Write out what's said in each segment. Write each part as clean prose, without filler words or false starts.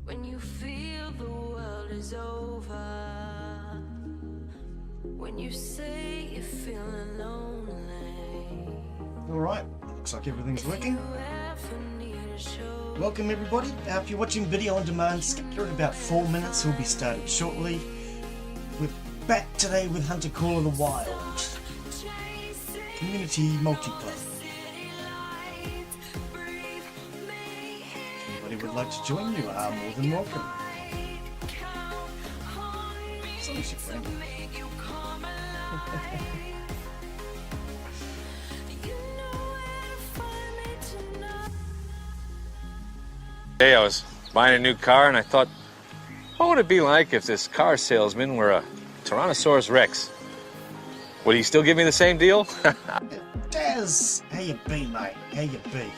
When you feel the world is over, when you say you're feeling lonely. Alright, looks like everything's working. Welcome everybody. If you're watching video on demand, skip through in about 4 minutes. We'll be starting shortly. We're back today with Hunter Call of the Wild. Community multiplayer. If anybody would like to join, you are more than welcome. As long as you're friendly. Hey, I was buying a new car and I thought, what would it be like if this car salesman were a Tyrannosaurus Rex? Would he still give me the same deal? Daz, how you be, mate? How you be?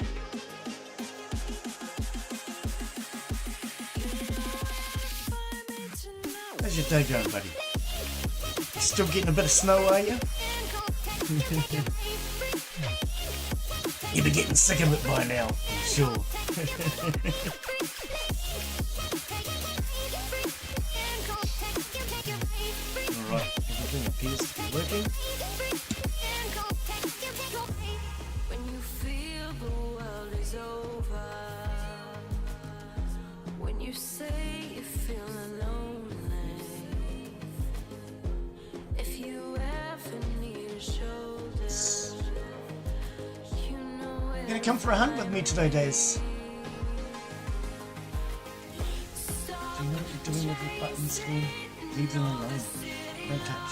How's your day going, buddy? Still getting a bit of snow, are you? You'll be getting sick of it by now, I'm sure. Alright, everything appears to be working. When you feel the world is over, when you say you're feeling lonely, if you ever need a shoulder, you know where. You're gonna come for a hunt with me today, Daz. Do you know what you're doing with your buttons screen? Leave them alone. Don't touch.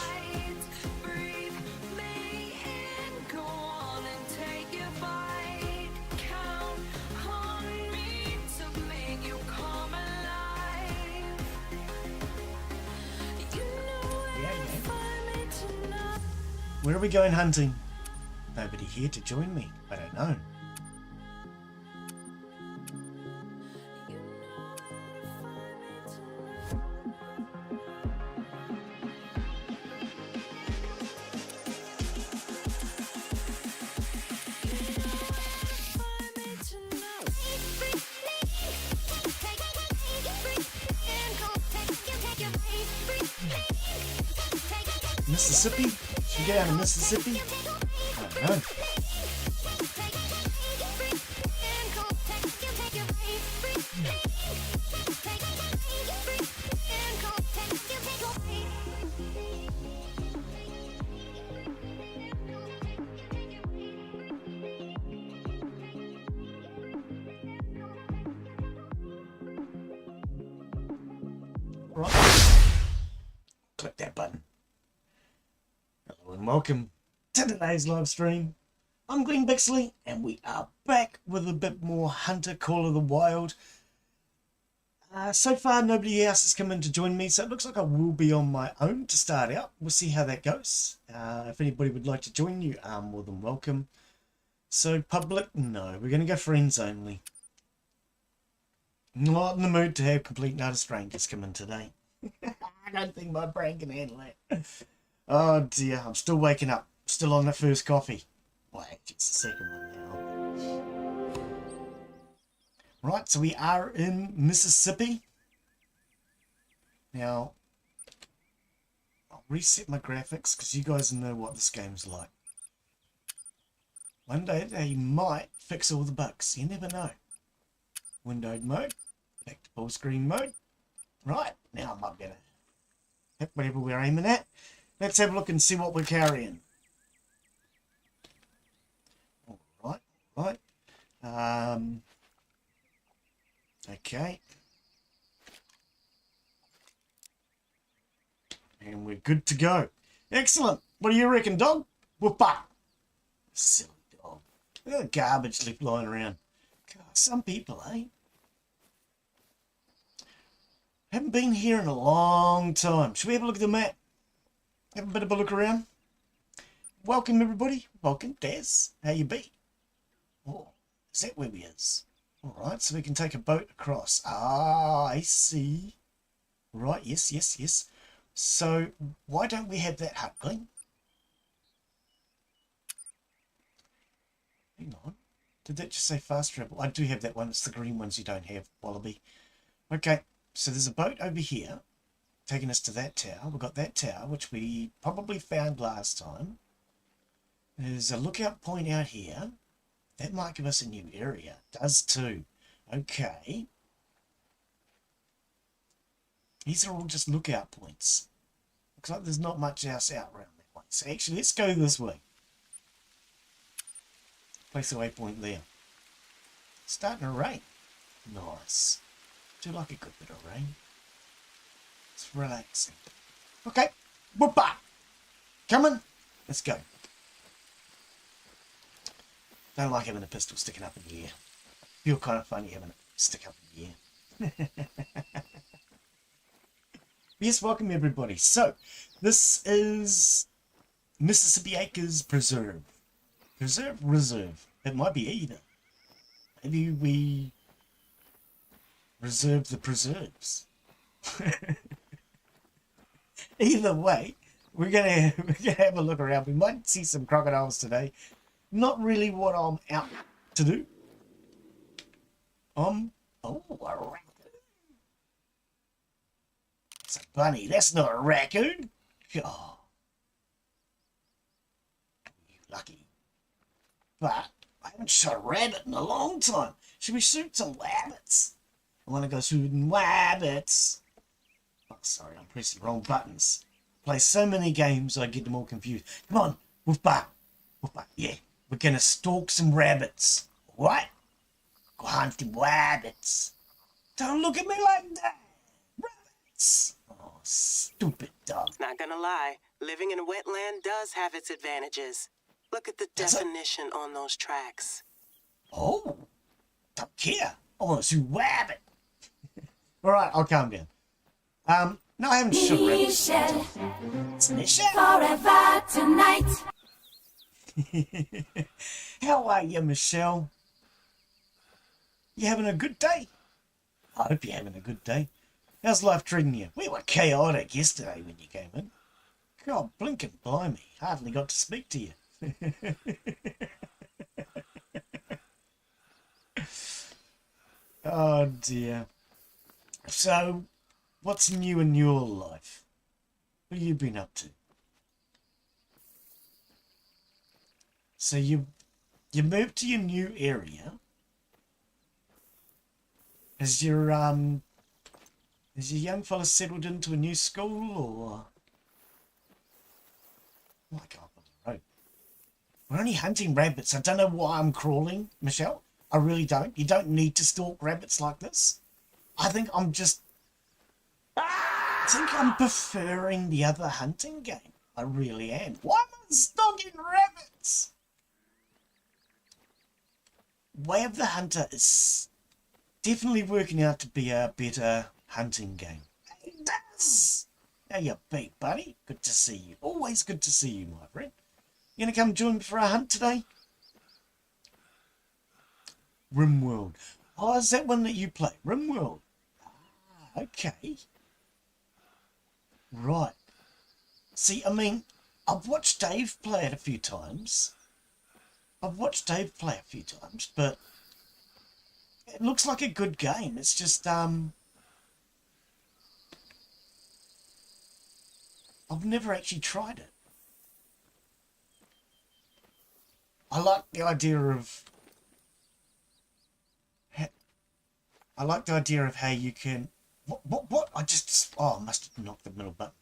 Where are we going hunting? Nobody here to join me. I don't know. Mississippi? Should we go down to Mississippi? I don't know. Right. Click that button. Hello and welcome to today's live stream. I'm Glenn Bixley and we are back with a bit more Hunter Call of the Wild. So far nobody else has come in to join me, so it looks like I will be on my own to start out. We'll see how that goes. If anybody would like to join, you are more than welcome. So public, no, we're going to go friends only. Not in the mood to have complete and utter strangers come in today. I don't think my brain can handle it. Oh dear, I'm still waking up. Still on that first coffee. Wait, just a second one now. Right, so we are in Mississippi. Now, I'll reset my graphics because you guys know what this game's like. One day they might fix all the bugs. You never know. Windowed mode. Back to full screen mode. Right, now I might be able to hit whatever we're aiming at. Let's have a look and see what we're carrying. Alright, right. Okay. And we're good to go. Excellent. What do you reckon, dog? Whoop-up. Silly dog. Look at the garbage left lying around. God, some people, eh? Haven't been here in a long time. Should we have a look at the map? Have a bit of a look around. Welcome everybody. Welcome, Daz. How you be? Oh, is that where we is? Alright, so we can take a boat across. Ah, I see. Right, yes, yes, yes. So, why don't we have that hut, Glenn? Hang on. Did that just say fast travel? I do have that one. It's the green ones you don't have, Wallaby. Okay, so there's a boat over here taking us to that tower. We've got that tower, which we probably found last time. There's a lookout point out here. That might give us a new area. Does too. Okay. These are all just lookout points. Looks like there's not much else out around that way. So actually, let's go this way. Place a waypoint there. It's starting to rain. Nice. Do like a good bit of rain. It's relaxing. Okay. Whoopa! Coming. Let's go. Don't like having a pistol sticking up in the air. Feel kind of funny having it stick up in the air. Yes, welcome everybody. So, this is Mississippi Acres Preserve. Reserve. It might be either. Maybe we reserve the preserves. Either way, we're gonna have a look around. We might see some crocodiles today. Not really what I'm out to do. Oh, a raccoon. It's a bunny. That's not a raccoon. Oh, you lucky. But I haven't shot a rabbit in a long time. Should we shoot some rabbits? I want to go shooting rabbits. Oh, sorry, I'm pressing the wrong buttons. Play so many games I get them all confused. Come on, woof bar. Woof bar. Yeah, we're going to stalk some rabbits. What? Go hunting rabbits. Don't look at me like that. Rabbits. Oh, stupid dog. Not gonna lie, living in a wetland does have its advantages. Look at the definition on those tracks. Oh, don't care. I want to shoot rabbit. All right, I'll calm down. No, I haven't shot a rabbit. It's Michelle. Forever tonight. How are you, Michelle? You having a good day? I hope you're having a good day. How's life treating you? We were chaotic yesterday when you came in. God, blinking blimey. Hardly got to speak to you. Oh dear. So, what's new in your life? What have you been up to? So you moved to your new area. Has your young fella settled into a new school, or? Oh, I can't on the road. We're only hunting rabbits. I don't know why I'm crawling, Michelle. I really don't. You don't need to stalk rabbits like this. I think I'm preferring the other hunting game. I really am. Why am I stalking rabbits? Way of the Hunter is definitely working out to be a better hunting game. It does. How you be, buddy? Good to see you. Always good to see you, my friend. You gonna come join me for a hunt today? RimWorld. Oh, is that one that you play? RimWorld. Ah, okay. Right. See, I mean, I've watched Dave play it a few times. But it looks like a good game. It's just, I've never actually tried it. I like the idea of how you can... What? I must have knocked the middle button.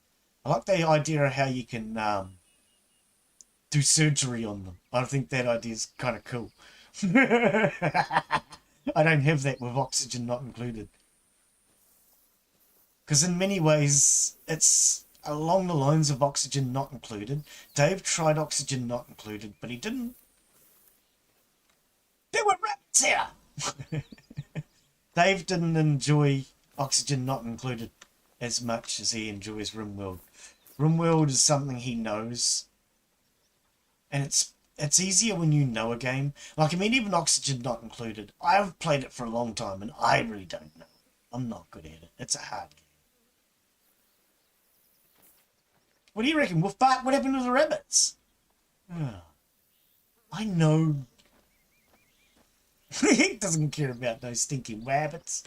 I like the idea of how you can do surgery on them. I think that idea is kind of cool. I don't have that with oxygen not included. Because in many ways, it's along the lines of oxygen not included. Dave tried oxygen not included, but he didn't. There were rats here! Dave didn't enjoy oxygen not included as much as he enjoys RimWorld. RimWorld is something he knows. And it's easier when you know a game. Like, I mean, even oxygen not included. I've played it for a long time, and I really don't know. I'm not good at it. It's a hard game. What do you reckon, Wolf Bart? What happened to the rabbits? Oh, I know. He doesn't care about those stinking rabbits.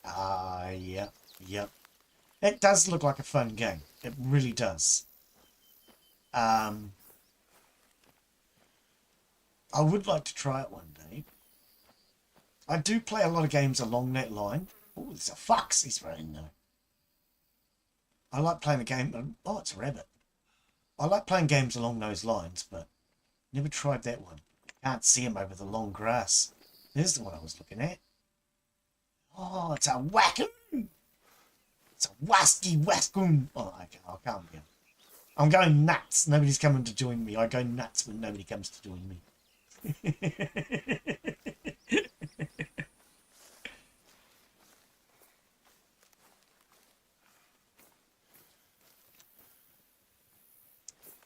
Yep, yep. It does look like a fun game. It really does. I would like to try it one day. I do play a lot of games along that line. Oh, there's a fox. He's running though. I like playing a game. Oh, it's a rabbit. I like playing games along those lines, but never tried that one. Can't see him over the long grass. There's the one I was looking at. Oh, it's a wackoon. It's a wasky wackoon. Oh, okay, I'll calm down. I'm going nuts. Nobody's coming to join me. I go nuts when nobody comes to join me.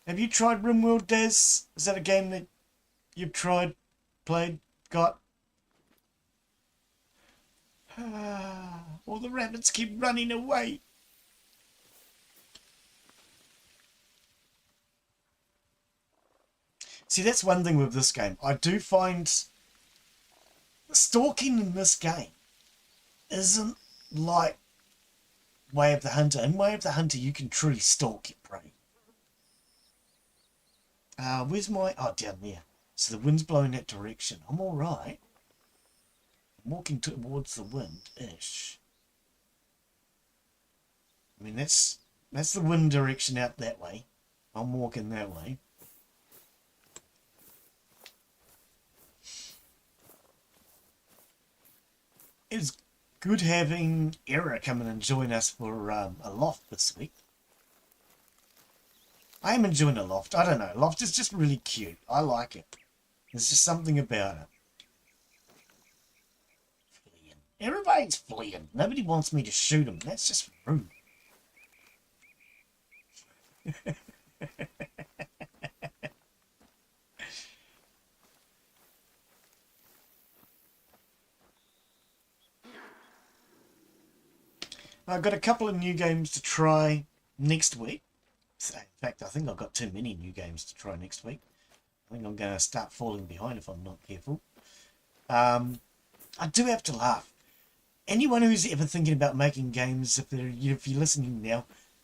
Have you tried RimWorld, Des? Is that a game that you've tried, played, got? All the rabbits keep running away. See, that's one thing with this game. I do find stalking in this game isn't like Way of the Hunter. In Way of the Hunter, you can truly stalk your prey. Where's my... Oh, down there. So the wind's blowing that direction. I'm all right. I'm walking towards the wind-ish. I mean, that's the wind direction out that way. I'm walking that way. It's good having Era come in and join us for a loft this week. I am enjoying a loft. I don't know. Loft is just really cute. I like it. There's just something about it. Fleeing. Everybody's fleeing. Nobody wants me to shoot them. That's just rude. I've got a couple of new games to try next week. In fact, I think I've got too many new games to try next week. I think I'm going to start falling behind if I'm not careful. I do have to laugh. Anyone who's ever thinking about making games, if you're listening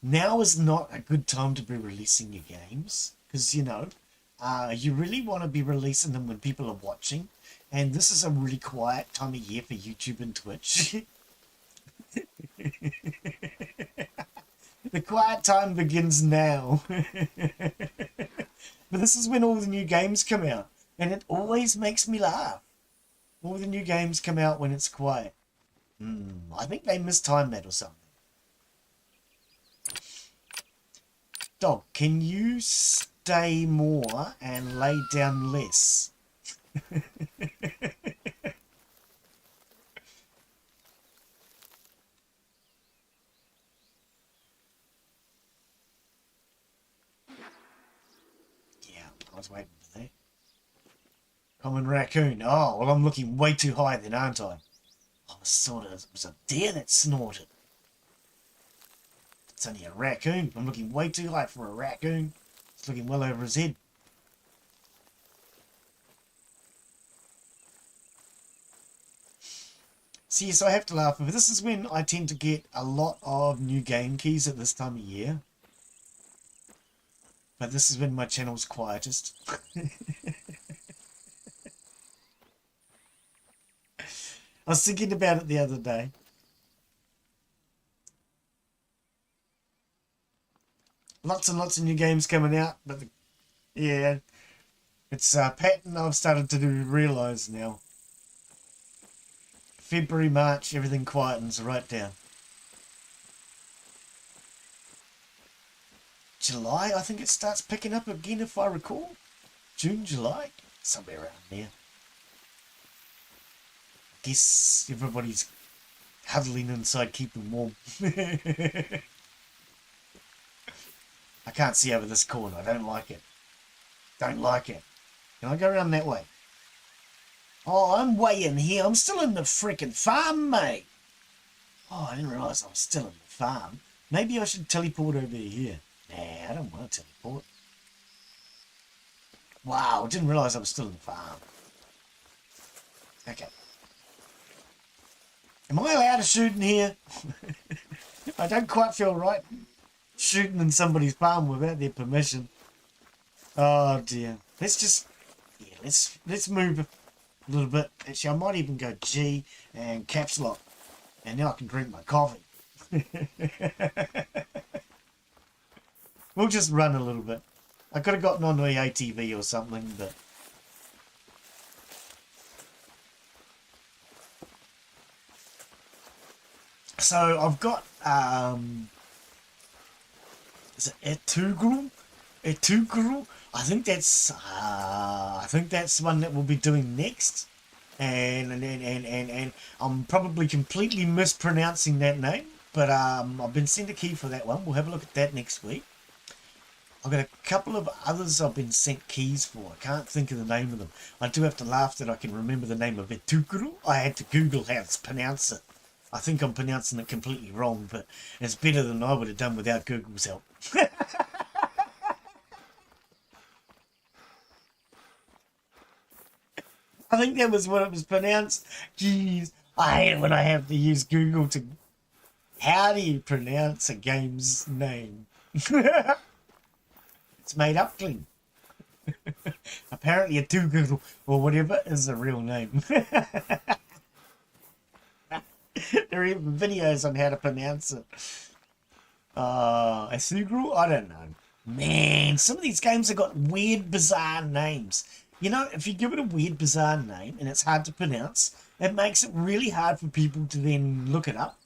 now is not a good time to be releasing your games. Because, you really want to be releasing them when people are watching. And this is a really quiet time of year for YouTube and Twitch. The quiet time begins now. But this is when all the new games come out. And it always makes me laugh. All the new games come out when it's quiet. I think they mistimed that or something. Dog, can you stay more and lay down less? I was waiting for that. Common raccoon. Oh, well, I'm looking way too high then, aren't I? I it was a deer that snorted. It's only a raccoon. I'm looking way too high for a raccoon. It's looking well over his head. See, so I have to laugh. But this is when I tend to get a lot of new game keys at this time of year. But this is when my channel's quietest. I was thinking about it the other day. Lots and lots of new games coming out, but it's a pattern I've started to realise now. February, March, everything quietens right down. July, I think it starts picking up again if I recall. June, July, somewhere around there. I guess everybody's huddling inside keeping warm. I can't see over this corner. I don't like it. Don't like it. Can I go around that way? Oh, I'm way in here. I'm still in the frickin' farm, mate. Oh, I didn't realise I was still in the farm. Maybe I should teleport over here. Nah, I don't want to teleport. Wow, I didn't realise I was still in the farm. Okay. Am I allowed to shoot in here? I don't quite feel right shooting in somebody's farm without their permission. Oh dear. Let's move a little bit. Actually, I might even go G and caps lock, and now I can drink my coffee. We'll just run a little bit. I could have gotten on the ATV or something, but so I've got is it Etugru? Etugru? I think that's one that we'll be doing next. And I'm probably completely mispronouncing that name, but I've been sent a key for that one. We'll have a look at that next week. I've got a couple of others I've been sent keys for. I can't think of the name of them. I do have to laugh that I can remember the name of Etugru. I had to Google how to pronounce it. I think I'm pronouncing it completely wrong, but it's better than I would have done without Google's help. I think that was what it was pronounced. Jeez, I hate it when I have to use Google to... How do you pronounce a game's name? It's made up clean. Apparently a Google or whatever is a real name. There are even videos on how to pronounce it. Asugru? I don't know. Man, some of these games have got weird, bizarre names. You know, if you give it a weird, bizarre name and it's hard to pronounce, it makes it really hard for people to then look it up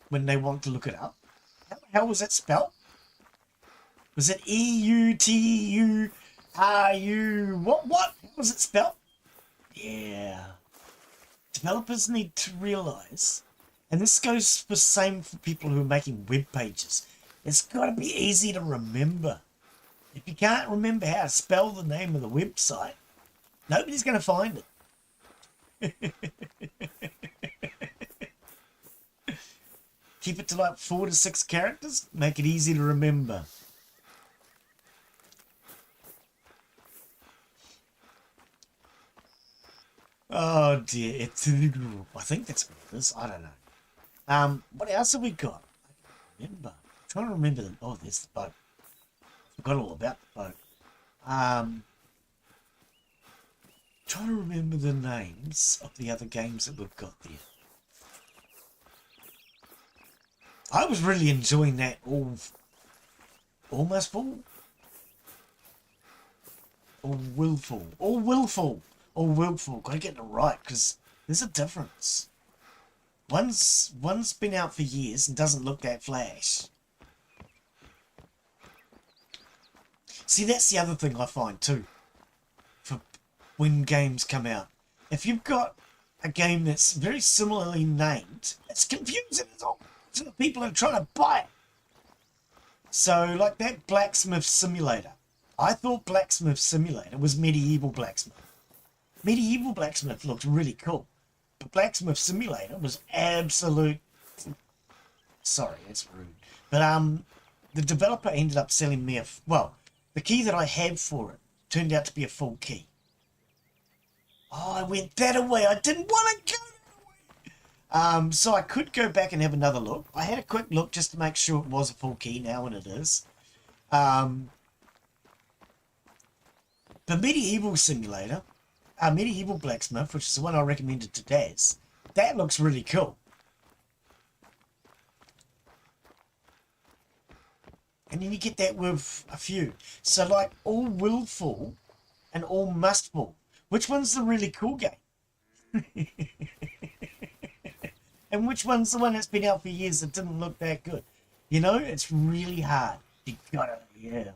when they want to look it up. How the hell was that spelled? Was it Euturru? What? How was it spelled? Yeah. Developers need to realise, and this goes for same for people who are making web pages, it's got to be easy to remember. If you can't remember how to spell the name of the website, nobody's going to find it. Keep it to like 4 to 6 characters. Make it easy to remember. Oh dear, it's I think that's what it is. I don't know. What else have we got? I can't remember. I'm trying to remember them. Oh, there's the boat. I forgot all about the boat. Trying to remember the names of the other games that we've got there. I was really enjoying that almost full. Or willful. Or willful. Or willful. Gotta get it right, because there's a difference. One's been out for years and doesn't look that flash. See, that's the other thing I find too. For when games come out. If you've got a game that's very similarly named, it's confusing as all to the people who are trying to buy it. So, like that Blacksmith Simulator. I thought Blacksmith Simulator was Medieval Blacksmith. Medieval Blacksmith looked really cool. But Blacksmith Simulator was absolute... Sorry, that's rude. But the developer ended up selling me the key that I have for it turned out to be a full key. Oh, I went that away. I didn't want to go that way. So I could go back and have another look. I had a quick look just to make sure it was a full key now, and it is. The Medieval Simulator, Medieval Blacksmith, which is the one I recommended to Daz, that looks really cool. And then you get that with a few. So like all willful and all mustful. Which one's the really cool game? And which one's the one that's been out for years that didn't look that good? You know, it's really hard. You gotta, yeah.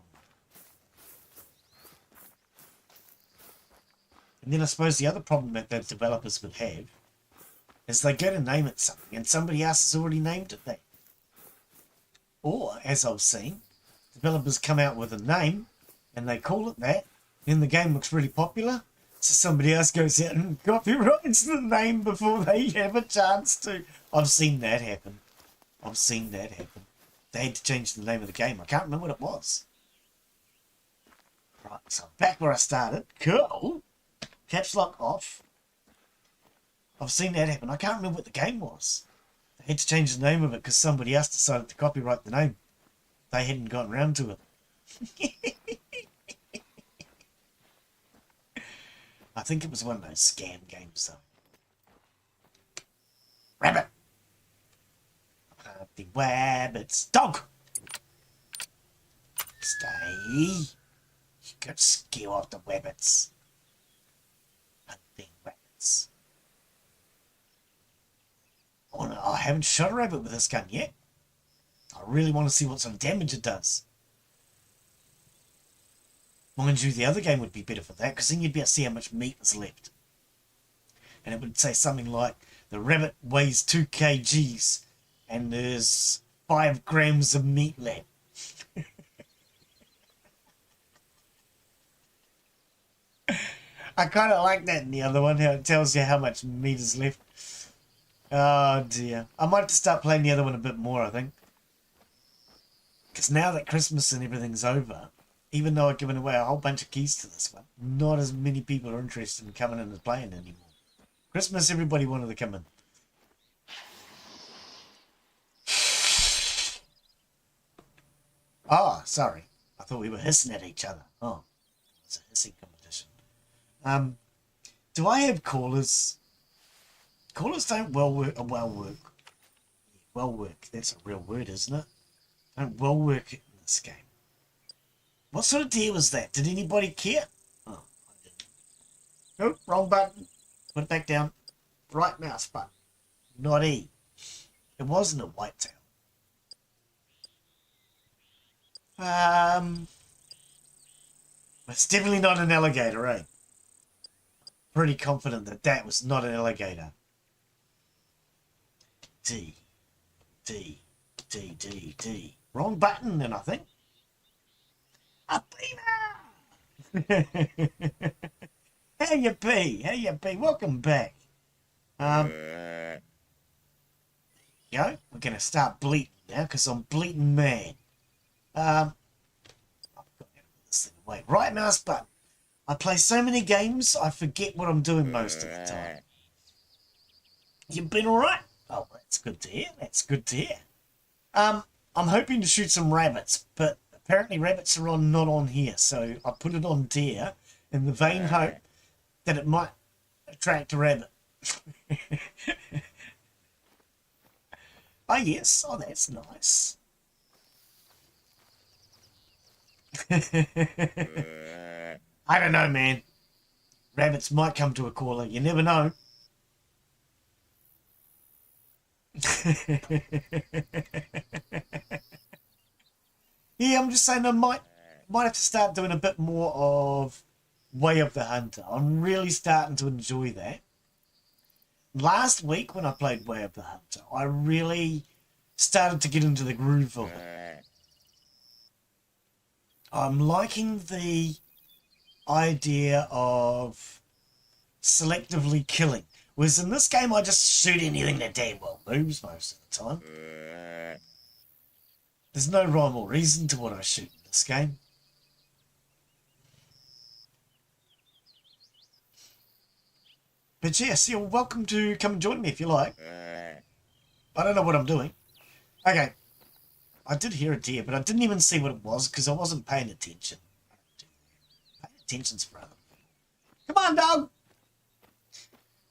And then I suppose the other problem that the developers would have is they go to name it something and somebody else has already named it that. Or, as I've seen, developers come out with a name and they call it that, then the game looks really popular, so somebody else goes out and copyrights the name before they have a chance to. I've seen that happen. They had to change the name of the game. I can't remember what it was. Right, so back where I started. Cool. Caps lock off. I've seen that happen. I can't remember what the game was. I had to change the name of it because somebody else decided to copyright the name. They hadn't gotten around to it. I think it was one of those scam games though. Rabbit! The rabbits. Dog! Stay. You got to scare off the rabbits. Hunting rabbits. Oh no, I haven't shot a rabbit with this gun yet. I really want to see what sort of damage it does. Mind you, the other game would be better for that, because then you'd be able to see how much meat is left. And it would say something like, the rabbit weighs 2 kgs, and there's 5 grams of meat left. I kind of like that in the other one, how it tells you how much meat is left. Oh dear. I might have to start playing the other one a bit more, I think. Because now that Christmas and everything's over, even though I've given away a whole bunch of keys to this one, not as many people are interested in coming in and playing anymore. Christmas, everybody wanted to come in. Oh, sorry. I thought we were hissing at each other. Oh, it's a hissing competition. Do I have callers? Callers don't well work. Well work. That's a real word, isn't it? Don't well work in this game. What sort of deer was that? Did anybody care? Oh, I didn't. Nope, wrong button. Put it back down. Right mouse button. Not E. It wasn't a whitetail. It's definitely not an alligator, eh? Pretty confident that that was not an alligator. D. D. D. D. D. Wrong button then, I think. A beamer! How you be? How you be? Welcome back. There you go. We're going to start bleating now because I'm bleating mad. I've got to put this thing away. Right mouse button. I play so many games, I forget what I'm doing most of the time. You've been alright? Oh, that's good to hear. That's good to hear. I'm hoping to shoot some rabbits, but apparently rabbits are not on here, so I put it on deer in the vain hope that it might attract a rabbit. Oh yes, oh that's nice. I don't know, man. Rabbits might come to a caller, you never know. Yeah, I'm just saying I might have to start doing a bit more of Way of the Hunter. I'm really starting to enjoy that. Last week when I played Way of the Hunter, I really started to get into the groove of it. I'm liking the idea of selectively killing. Whereas in this game, I just shoot anything that damn well moves most of the time. There's no rhyme or reason to what I shoot in this game. But yes, you're welcome to come and join me if you like. I don't know what I'm doing. Okay. I did hear a deer, but I didn't even see what it was because I wasn't paying attention. Paying attention's for other people. Come on, dog!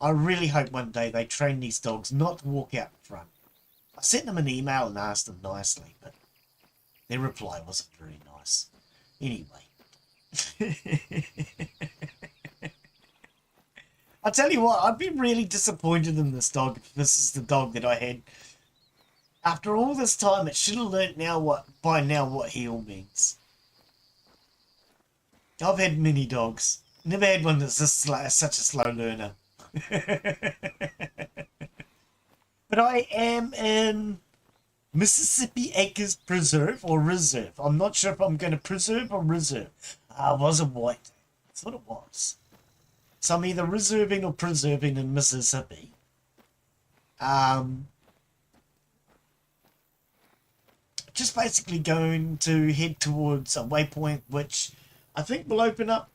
I really hope one day they train these dogs not to walk out in front. I sent them an email and asked them nicely, but their reply wasn't very nice. Anyway. I tell you what, I'd be really disappointed in this dog if this is the dog that I had. After all this time, it should have learnt by now what heel means. I've had many dogs. Never had one that's such a slow learner. But I am in Mississippi Acres Preserve or Reserve. I'm not sure if I'm going to preserve or reserve. I was a white. That's what it was. So I'm either reserving or preserving in Mississippi. Just basically going to head towards a waypoint which I think will open up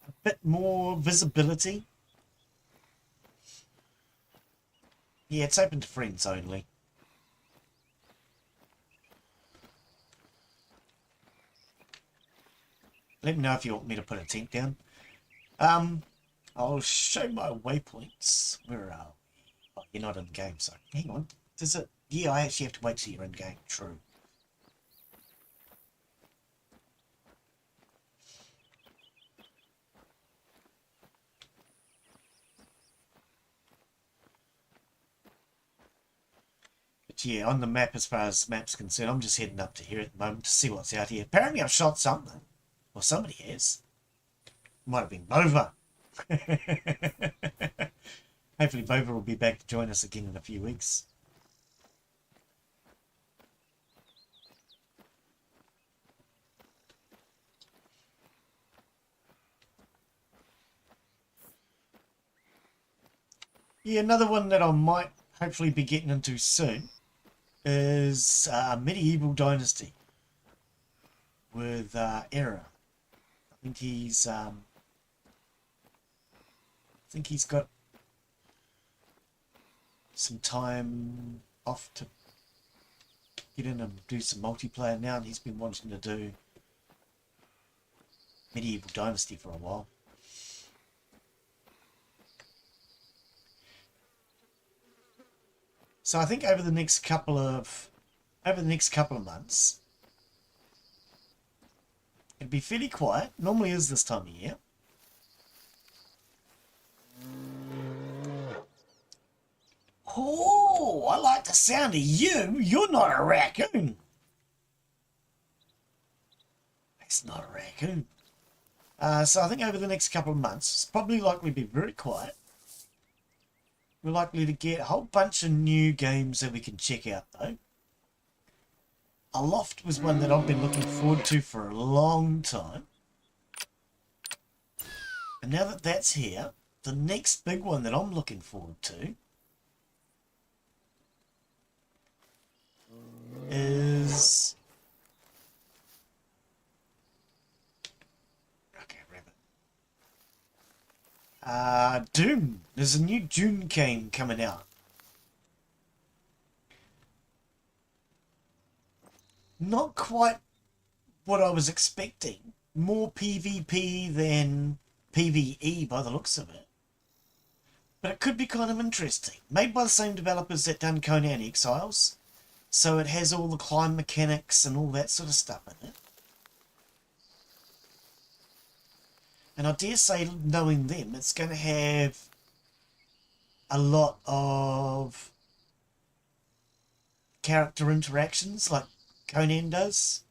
a bit more visibility. Yeah, it's open to friends only. Let me know if you want me to put a tent down. I'll show my waypoints. Where are we? Oh, you're not in the game, so hang on. Does it? Yeah, I actually have to wait till you're in game. True. But yeah, on the map, as far as the map's concerned, I'm just heading up to here at the moment to see what's out here. Apparently I've shot something. Or somebody has. Might have been Bova. Hopefully Bova will be back to join us again in a few weeks. Yeah, another one that I might hopefully be getting into soon is Medieval Dynasty with Era. I think he's got some time off to get in and do some multiplayer now, and he's been wanting to do Medieval Dynasty for a while. So I think over the next couple of months, it'd be fairly quiet. Normally is this time of year. Oh, I like the sound of you. You're not a raccoon. It's not a raccoon. So I think over the next couple of months, it's probably likely to be very quiet. We're likely to get a whole bunch of new games that we can check out, though. Aloft was one that I've been looking forward to for a long time. And now that that's here, the next big one that I'm looking forward to is... Okay, rabbit. Doom. There's a new Doom game coming out. Not quite what I was expecting. More PvP than PvE by the looks of it. But it could be kind of interesting. Made by the same developers that done Conan Exiles. So it has all the climb mechanics and all that sort of stuff in it. And I dare say, knowing them, it's going to have a lot of character interactions like Conan does.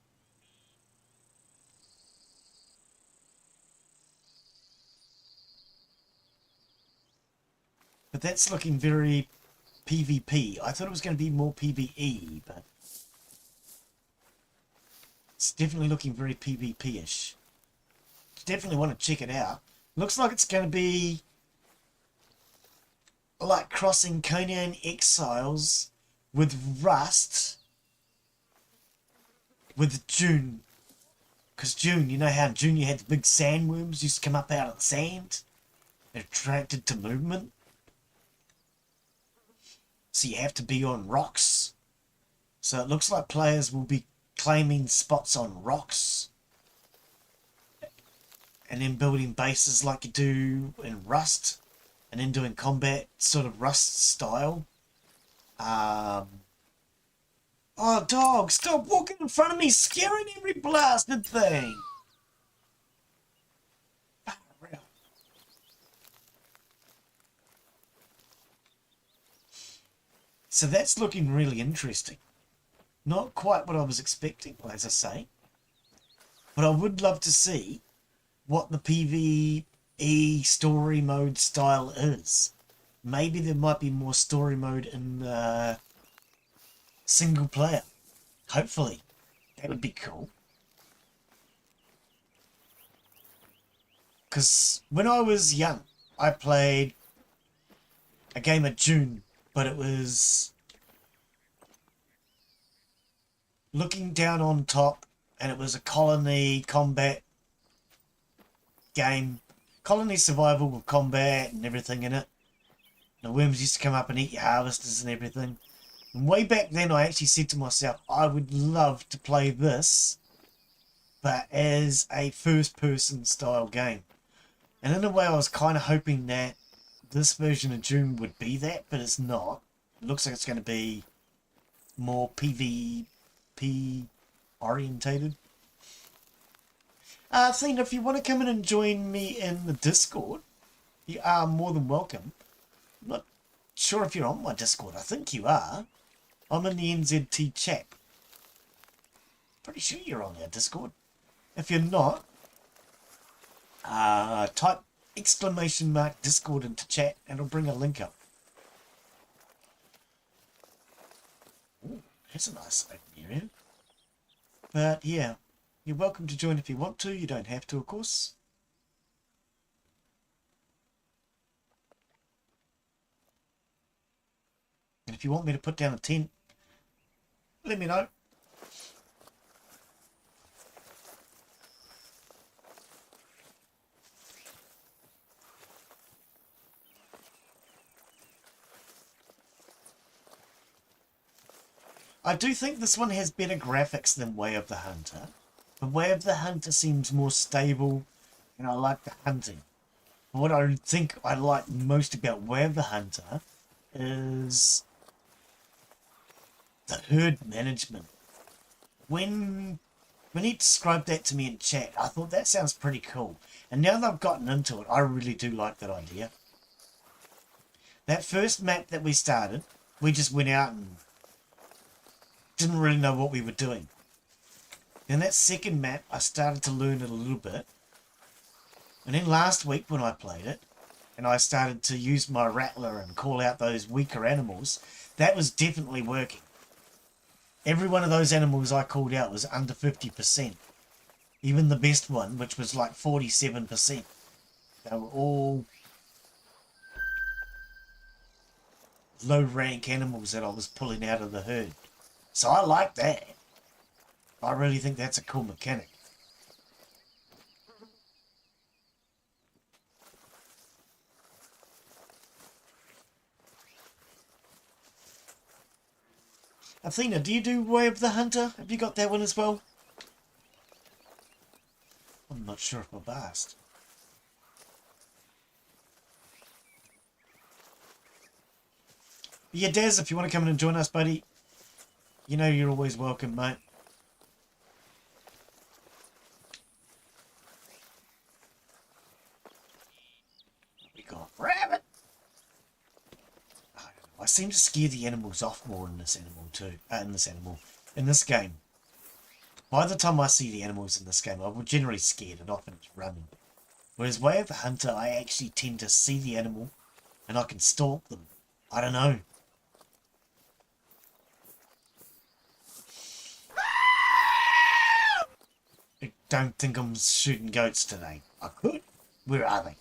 But that's looking very PvP. I thought it was going to be more PvE, but it's definitely looking very PvP-ish. Definitely want to check it out. Looks like it's going to be like crossing Conan Exiles with Rust with June. Because June, you know how in June you had the big sandworms used to come up out of the sand? They're attracted to movement. So you have to be on rocks. So it looks like players will be claiming spots on rocks. And then building bases like you do in Rust. And then doing combat sort of Rust style. Oh, dog, stop walking in front of me, scaring every blasted thing. So that's looking really interesting. Not quite what I was expecting, as I say. But I would love to see what the PvE story mode style is. Maybe there might be more story mode in single player. Hopefully. That would be cool. Because when I was young, I played a game of Dune, but it was looking down on top, and it was a colony combat game. Colony survival with combat and everything in it. And The worms used to come up and eat your harvesters and everything. And way back then I actually said to myself, I would love to play this, but as a first-person style game. And in a way I was kind of hoping that this version of Doom would be that, but it's not. It looks like it's going to be more PvP orientated. Athena, if you want to come in and join me in the Discord, you are more than welcome. I'm not sure if you're on my Discord. I think you are. I'm in the NZT chat. Pretty sure you're on our Discord. If you're not, type !Discord into chat and it'll bring a link up. Ooh, that's a nice open area. But yeah, you're welcome to join if you want to. You don't have to, of course. And if you want me to put down a tent, let me know. I do think this one has better graphics than Way of the Hunter. The Way of the Hunter seems more stable, and I like the hunting. What I think I like most about Way of the Hunter is the herd management. When he described that to me in chat, I thought that sounds pretty cool. And now that I've gotten into it, I really do like that idea. That first map that we started, we just went out and didn't really know what we were doing. In that second map, I started to learn it a little bit. And then last week when I played it, and I started to use my rattler and call out those weaker animals, that was definitely working. Every one of those animals I called out was under 50%. Even the best one, which was like 47%. They were all low rank animals that I was pulling out of the herd. So I like that. I really think that's a cool mechanic. Athena, do you do Way of the Hunter? Have you got that one as well? I'm not sure if I've asked. But yeah, Daz, if you want to come in and join us, buddy, you know you're always welcome, mate. We got rabbit. I seem to scare the animals off more in this animal too. In this game. By the time I see the animals in this game, I would generally scared it off and it's running. Whereas Way of the Hunter, I actually tend to see the animal and I can stalk them. I don't know. I don't think I'm shooting goats today. I could. Where are they?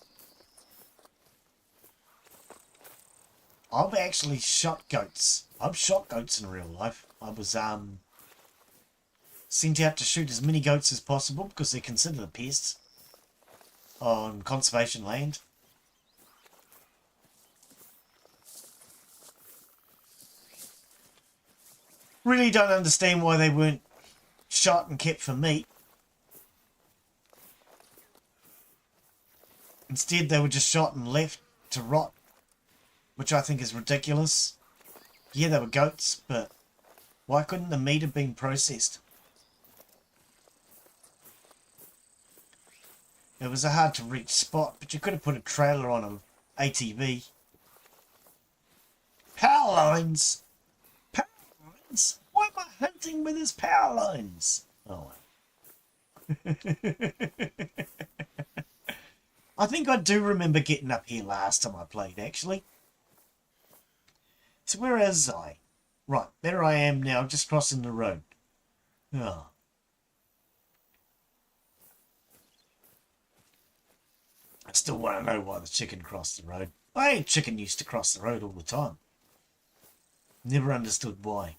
I've actually shot goats. I've shot goats in real life. I was sent out to shoot as many goats as possible because they're considered a pest on conservation land. Really don't understand why they weren't shot and kept for meat. Instead, they were just shot and left to rot, which I think is ridiculous. Yeah, they were goats, but why couldn't the meat have been processed? It was a hard to reach spot, but you could have put a trailer on an ATV. Power lines! Power lines? Why am I hunting with his power lines? Oh, well. I think I do remember getting up here last time I played, actually. So where is I? Right, there I am now, just crossing the road. Oh. I still want to know why the chicken crossed the road. My chicken used to cross the road all the time. Never understood why.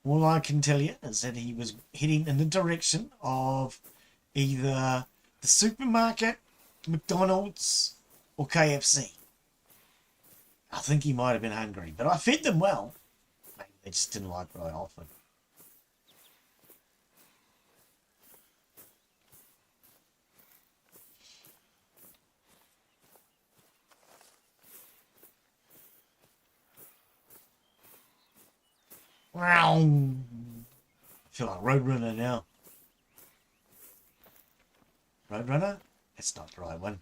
All I can tell you is that he was heading in the direction of either the supermarket, McDonald's, or KFC. I think he might have been hungry, but I fed them well. Maybe they just didn't like what I offered. I feel like Roadrunner now. Roadrunner? That's not the right one.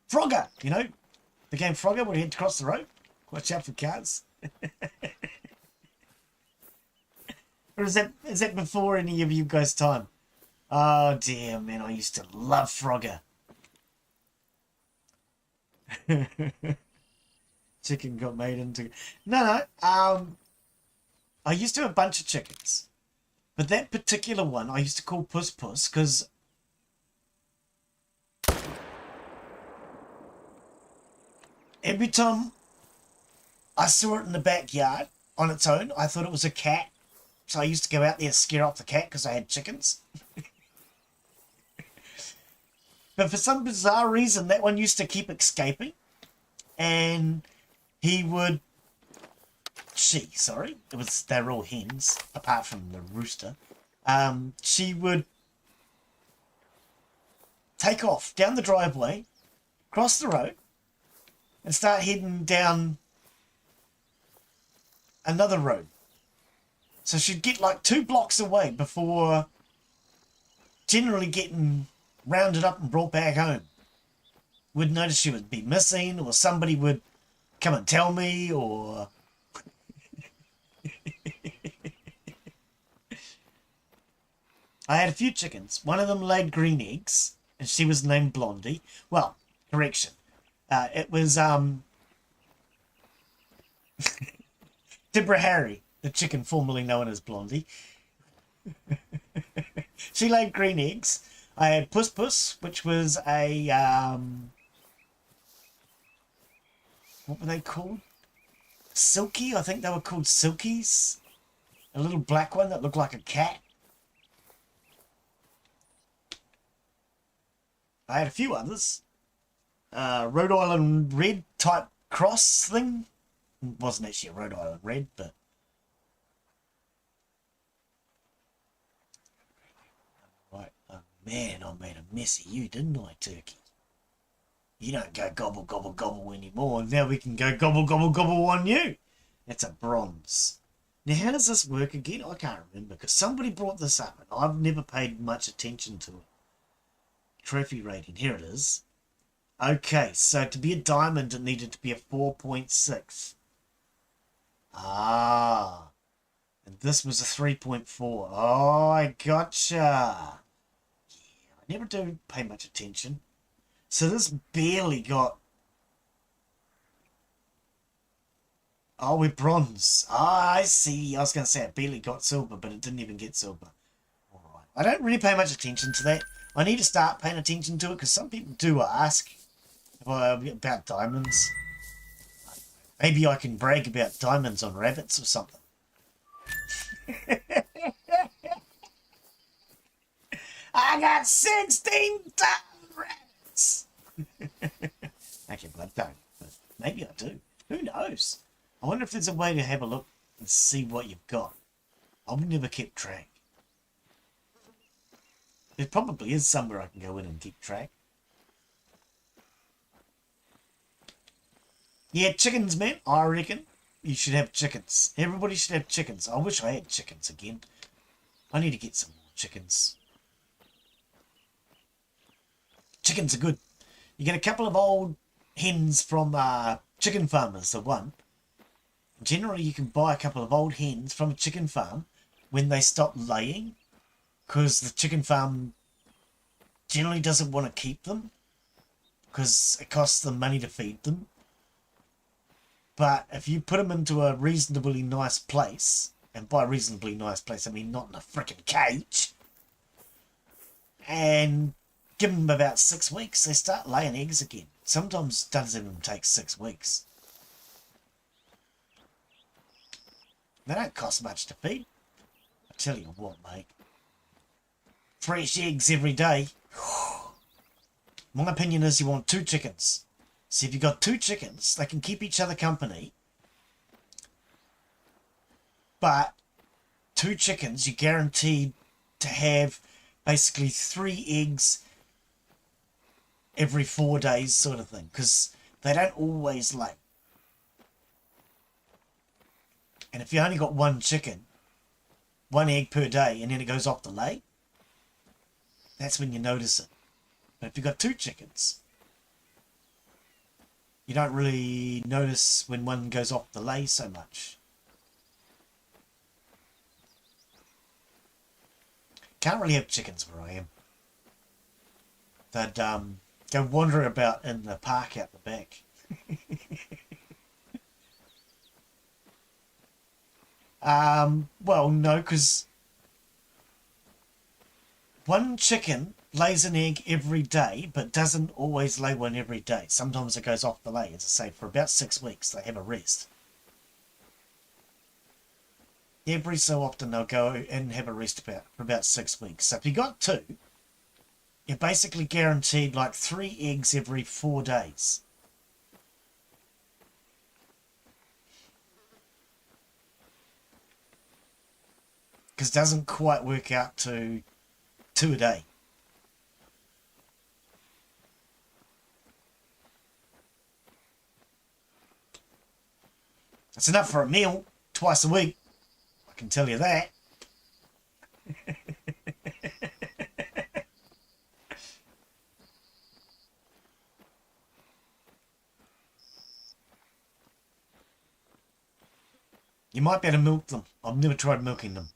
Frogger, you know? The game Frogger where you had to cross the road. Watch out for cars. Or is that before any of you guys' time? Oh dear, man, I used to love Frogger. Chicken got made into... No, I used to have a bunch of chickens. But that particular one I used to call Puss Puss because every time I saw it in the backyard on its own, I thought it was a cat. So I used to go out there and scare off the cat because I had chickens. But for some bizarre reason, that one used to keep escaping. And he would... they're all hens, apart from the rooster. She would take off down the driveway, cross the road, and start heading down another road. So she'd get like 2 blocks away before generally getting rounded up and brought back home. Would notice she would be missing, or somebody would come and tell me, or... I had a few chickens. One of them laid green eggs, and she was named Blondie. Well, correction. It was Deborah Harry, the chicken formerly known as Blondie. She laid green eggs. I had Puss Puss, which was a what were they called? Silky, I think they were called Silkies. A little black one that looked like a cat. I had a few others. Rhode Island Red type cross thing. It wasn't actually a Rhode Island Red, but... Right. Oh, man, I made a mess of you, didn't I, Turkey? You don't go gobble, gobble, gobble anymore. Now we can go gobble, gobble, gobble on you. That's a bronze. Now, how does this work again? I can't remember, because somebody brought this up, and I've never paid much attention to it. Trophy rating. Here it is. Okay, so to be a diamond, it needed to be a 4.6. Ah. And this was a 3.4. Oh, I gotcha. Yeah, I never do pay much attention. So this barely got... Oh, we're bronze. Ah, I see. I was going to say it barely got silver, but it didn't even get silver. All right. I don't really pay much attention to that. I need to start paying attention to it because some people do ask about diamonds. Maybe I can brag about diamonds on rabbits or something. I got 16 rabbits. Actually, I don't. But maybe I do. Who knows? I wonder if there's a way to have a look and see what you've got. I've never kept track. There probably is somewhere I can go in and keep track. Yeah, chickens, man. I reckon you should have chickens. Everybody should have chickens. I wish I had chickens again. I need to get some more chickens. Chickens are good. You get a couple of old hens from chicken farmers, the one. Generally, you can buy a couple of old hens from a chicken farm when they stop laying, because the chicken farm generally doesn't want to keep them because it costs them money to feed them. But if you put them into a reasonably nice place, and by reasonably nice place I mean not in a frickin' cage, and give them about 6 weeks, they start laying eggs again. Sometimes it doesn't even take 6 weeks. They don't cost much to feed. I tell you what, mate. Fresh eggs every day. My opinion is you want 2 chickens. See, if you've got 2 chickens, they can keep each other company. But 2 chickens, you're guaranteed to have basically 3 eggs every 4 days sort of thing. Because they don't always lay. And if you only got 1 chicken, 1 egg per day, and then it goes off the lay, that's when you notice it. But if you've got 2 chickens, you don't really notice when one goes off the lay so much. Can't really have chickens where I am. They'd go wandering about in the park out the back. Well, no, because 1 chicken lays an egg every day, but doesn't always lay one every day. Sometimes it goes off the lay. As I say, for about 6 weeks, they have a rest. Every so often, they'll go and have a rest for about 6 weeks. So if you got 2, you're basically guaranteed like 3 eggs every 4 days. Because it doesn't quite work out to 2 a day. That's enough for a meal twice a week. I can tell you that. You might be able to milk them. I've never tried milking them.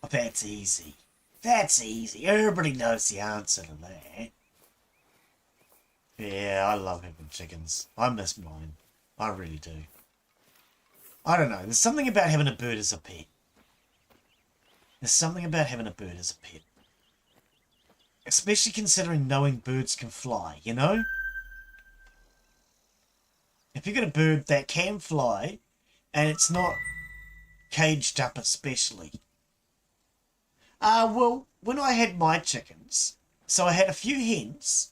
Oh, that's easy. That's easy. Everybody knows the answer to that. Yeah, I love having chickens. I miss mine. I really do. I don't know. There's something about having a bird as a pet. There's something about having a bird as a pet. Especially considering knowing birds can fly, you know? If you've got a bird that can fly, and it's not caged up especially. Well, when I had my chickens, so I had a few hens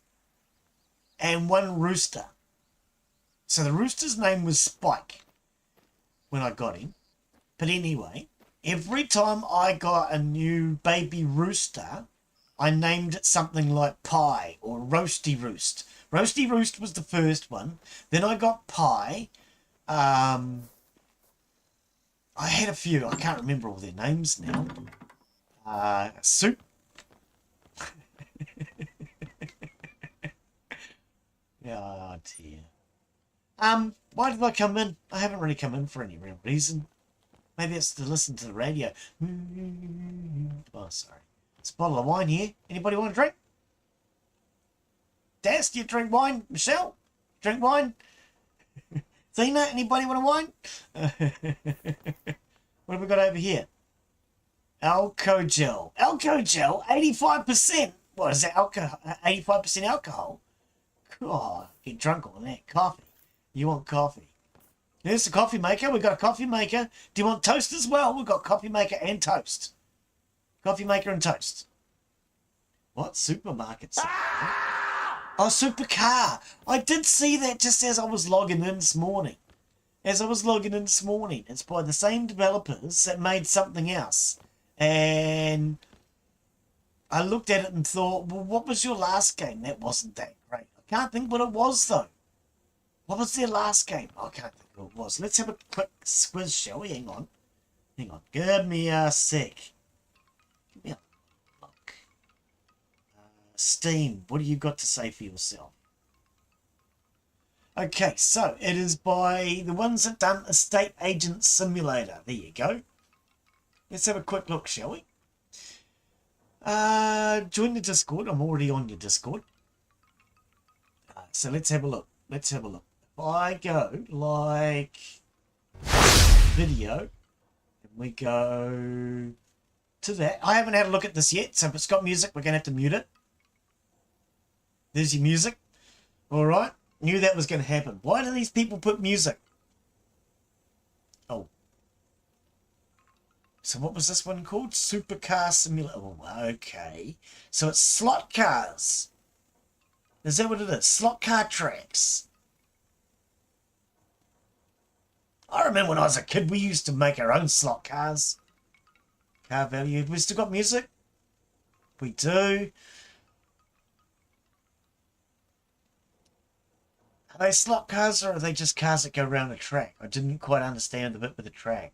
and 1 rooster. So the rooster's name was Spike when I got him. But anyway, every time I got a new baby rooster, I named it something like Pie or Roasty Roost. Roasty Roost was the first one. Then I got Pie. I had a few. I can't remember all their names now. Soup. Oh dear. Why did I come in? I haven't really come in for any real reason. Maybe it's to listen to the radio. Oh, sorry. It's a bottle of wine here. Anybody want a drink? Des, do you drink wine? Michelle? Drink wine? Thina, anybody want a wine? What have we got over here? Alco-Gel. Alco-Gel, 85%. What is that? 85% alcohol? Oh, get drunk on that. Coffee. You want coffee. There's the coffee maker. We've got a coffee maker. Do you want toast as well? We've got coffee maker and toast. Coffee maker and toast. What? Supermarkets? Oh, supercar. I did see that just as I was logging in this morning. It's by the same developers that made something else. And I looked at it and thought, well, what was your last game? That wasn't that great. I can't think what it was, though. What was their last game? I can't think what it was. Let's have a quick quiz, shall we? Hang on. Give me a sec. Give me a look. Steam, what do you got to say for yourself? Okay, so it is by the ones that done Estate Agent Simulator. There you go. Let's have a quick look, shall we? Join the Discord. I'm already on your Discord. So let's have a look. If I go like video, and we go to that. I haven't had a look at this yet, so if it's got music, we're going to have to mute it. There's your music. All right. Knew that was going to happen. Why do these people put music? Oh. So what was this one called? Supercar Simulator. Oh, okay. So it's slot cars. Is that what it is? Slot car tracks. I remember when I was a kid, we used to make our own slot cars. Car value. We still got music? We do. Are they slot cars or are they just cars that go around a track? I didn't quite understand the bit with the track.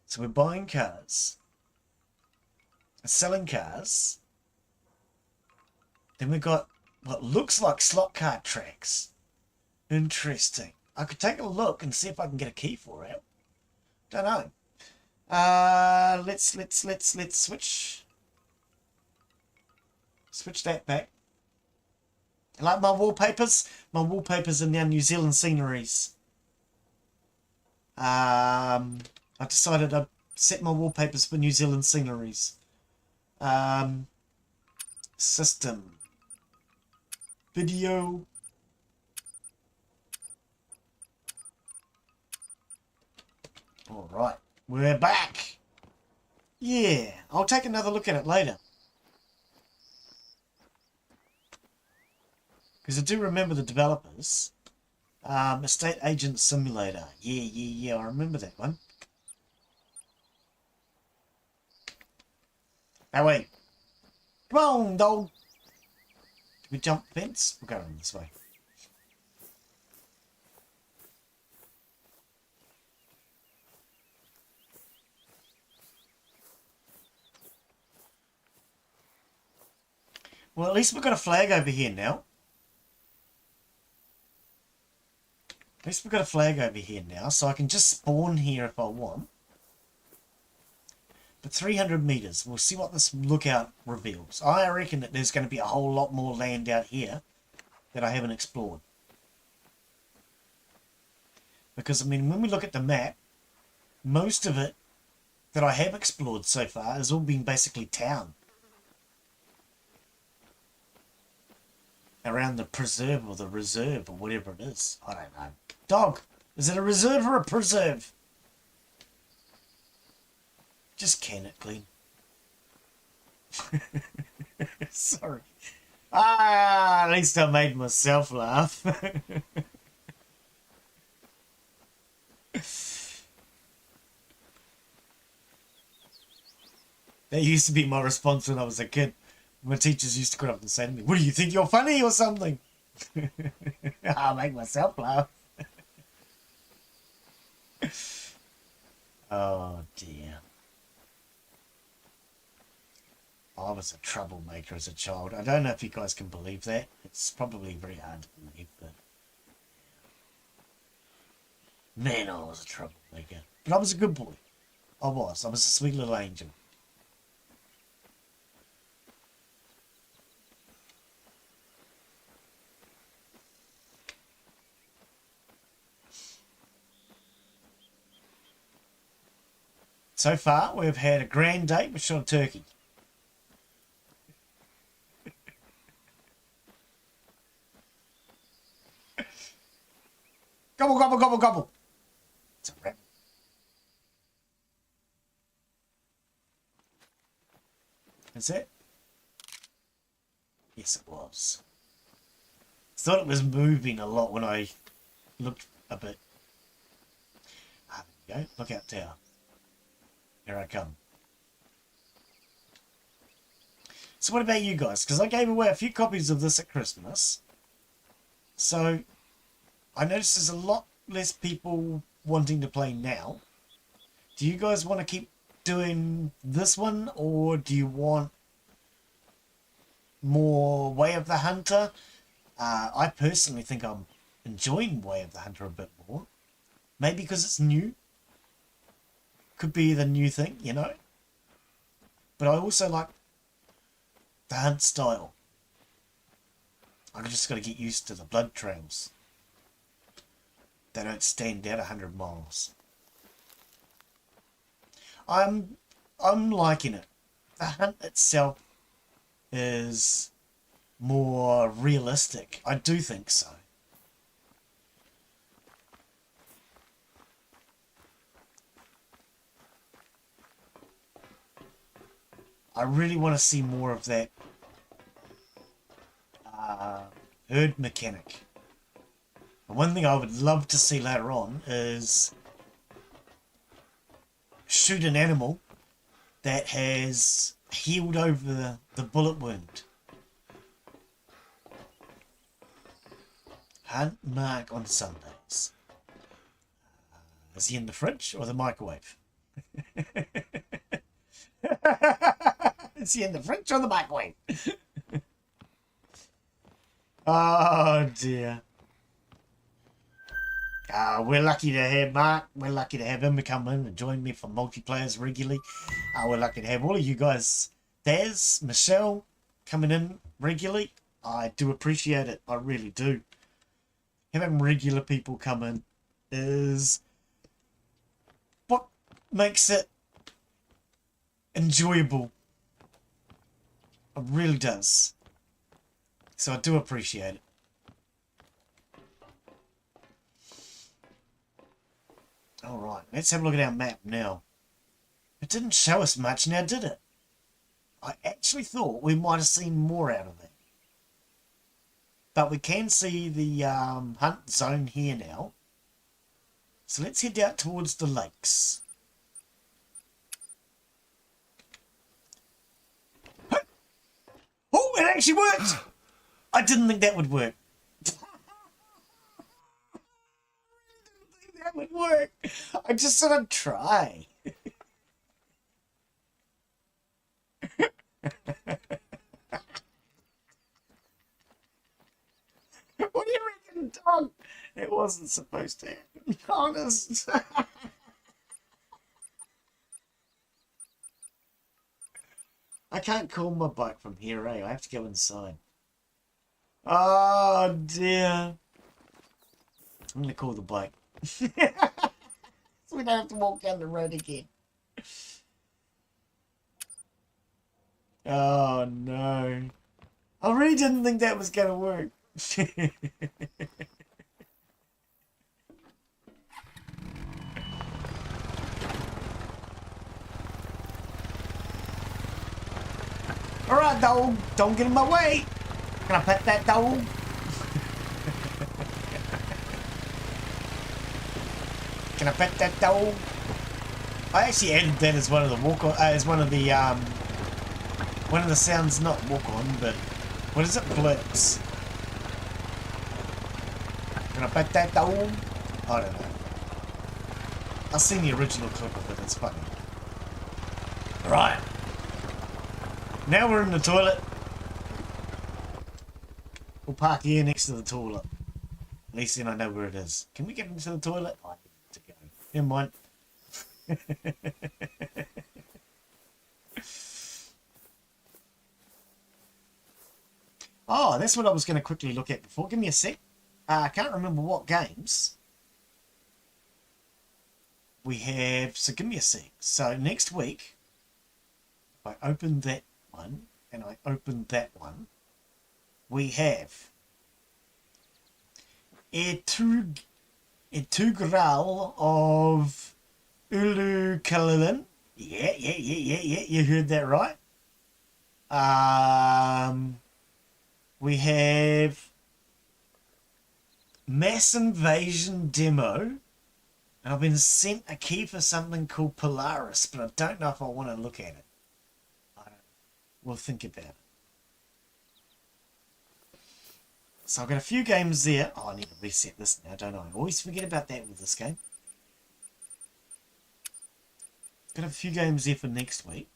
So we're buying cars. Selling cars. Then we've got what looks like slot car tracks. Interesting. I could take a look and see if I can get a key for it. Don't know. Let's switch that back. I like my wallpapers. My wallpapers are now New Zealand sceneries. I decided I'd set my wallpapers for New Zealand sceneries. System. Video. Alright, we're back. Yeah, I'll take another look at it later. Because I do remember the developers. Estate Agent Simulator. Yeah, I remember that one. That way. Come on, dog. Did we jump the fence? We're going this way. Well, at least we've got a flag over here now. At least we've got a flag over here now, so I can just spawn here if I want. But 300 meters, we'll see what this lookout reveals. I reckon that there's going to be a whole lot more land out here that I haven't explored. Because, I mean, when we look at the map, most of it that I have explored so far has all been basically town. Around the preserve or the reserve or whatever it is. I don't know. Dog, is it a reserve or a preserve? Just can it clean. Sorry. At least I made myself laugh. That used to be my response when I was a kid. My teachers used to come up and say to me, "What do you think, you're funny or something?" I'll make myself laugh. Oh dear. I was a troublemaker as a child. I don't know if you guys can believe that. It's probably very hard to believe, but man, I was a troublemaker. But I was a good boy. I was a sweet little angel. So far, we've had a grand date with shot turkey. Gobble, gobble, gobble, gobble. It's a rabbit. Is it? Yes, it was. Thought it was moving a lot when I looked a bit. Ah, there we go. Lookout tower. Here I come. So what about you guys? Because I gave away a few copies of this at Christmas. So I noticed there's a lot less people wanting to play now. Do you guys want to keep doing this one? Or do you want more Way of the Hunter? I personally think I'm enjoying Way of the Hunter a bit more. Maybe because it's new. Could be the new thing, you know. But I also like the hunt style. I just got to get used to the blood trails. They don't stand out 100 miles. I'm liking it. The hunt itself is more realistic. I do think so. I really want to see more of that herd mechanic. And one thing I would love to see later on is shoot an animal that has healed over the bullet wound. Hunt Mark on Sundays. Is he in the fridge or the microwave? Is he in the fridge or the microwave? Oh dear. We're lucky to have Mark. We're lucky to have him come in and join me for multiplayers regularly. We're lucky to have all of you guys. Daz, Michelle, coming in regularly. I do appreciate it. I really do. Having regular people come in is what makes it enjoyable. It really does. So I do appreciate it. Alright, let's have a look at our map now. It didn't show us much now, did it? I actually thought we might have seen more out of that. But we can see the hunt zone here now. So let's head out towards the lakes. Oh, it actually worked! I didn't think that would work. That would work. I just thought I'd try. What do you reckon, dog? It wasn't supposed to happen. Honest. I can't call my bike from here, eh? I have to go inside. Oh dear. I'm gonna call the bike. So we don't have to walk down the road again. Oh no. I really didn't think that was gonna work. Alright, dog. Don't get in my way. Can I pet that dog? Can I pet that dog? I actually added that as one of the walk on, as one of the sounds, not walk on, but what is it? Blips. Can I pet that dog? I don't know. I've seen the original clip of it. It's funny. Right. Now we're in the toilet. We'll park here next to the toilet. At least then I know where it is. Can we get into the toilet? I need to go. Never mind. Oh, that's what I was going to quickly look at before. Give me a sec. I can't remember what games we have. So give me a sec. So next week, if I open that one and I open that one, we have Integral of Ulu. Yeah, you heard that right. We have Mass Invasion Demo, and I've been sent a key for something called Polaris, but I don't know if I want to look at it. We'll think about it. So I've got a few games there. Oh, I need to reset this now, don't I? I always forget about that with this game. Got a few games there for next week.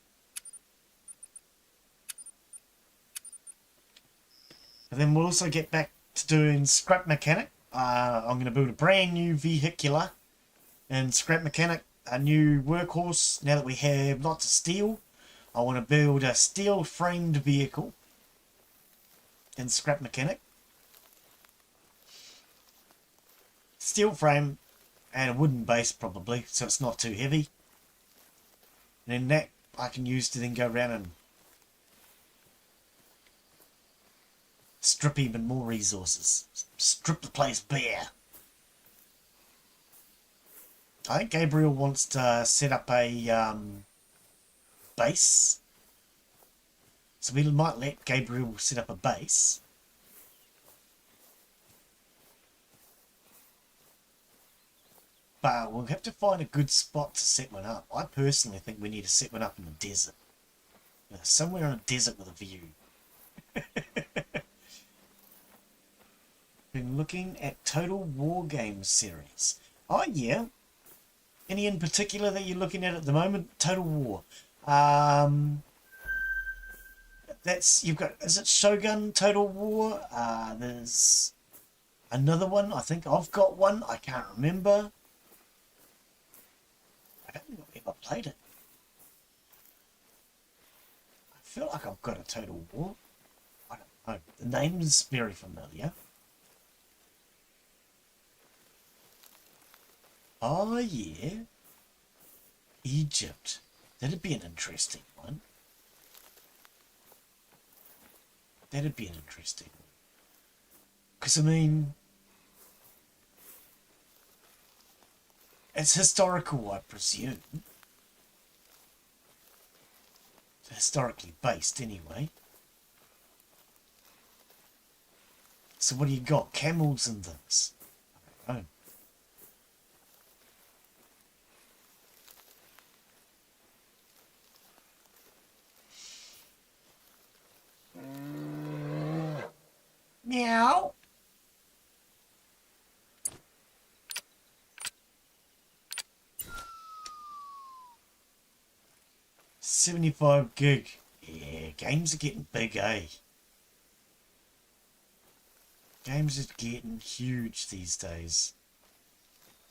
And then we'll also get back to doing Scrap Mechanic. I'm going to build a brand new vehicular in Scrap Mechanic, a new workhorse. Now that we have lots of steel, I want to build a steel framed vehicle in Scrap Mechanic. Steel frame and a wooden base probably, so it's not too heavy. And then that I can use to then go around and strip even more resources. Strip the place bare. I think Gabriel wants to set up a base So we might let Gabriel set up a base. But we'll have to find a good spot to set one up. I personally think we need to set one up in the desert. Somewhere in a desert with a view. Been looking at Total War Games series. Oh yeah. Any in particular that you're looking at the moment? Total War. That's, you've got, is it Shogun Total War? There's another one. I think I've got one. I can't remember. I don't think I've ever played it. I feel like I've got a Total War. I don't know. The name is very familiar. Oh yeah. Egypt. That'd be an interesting one. That'd be an interesting one. Because, I mean, it's historical, I presume. Historically based, anyway. So what do you got? Camels and things? I don't know. Meow. $75 gig. Yeah, games are getting big, eh? Games are getting huge these days.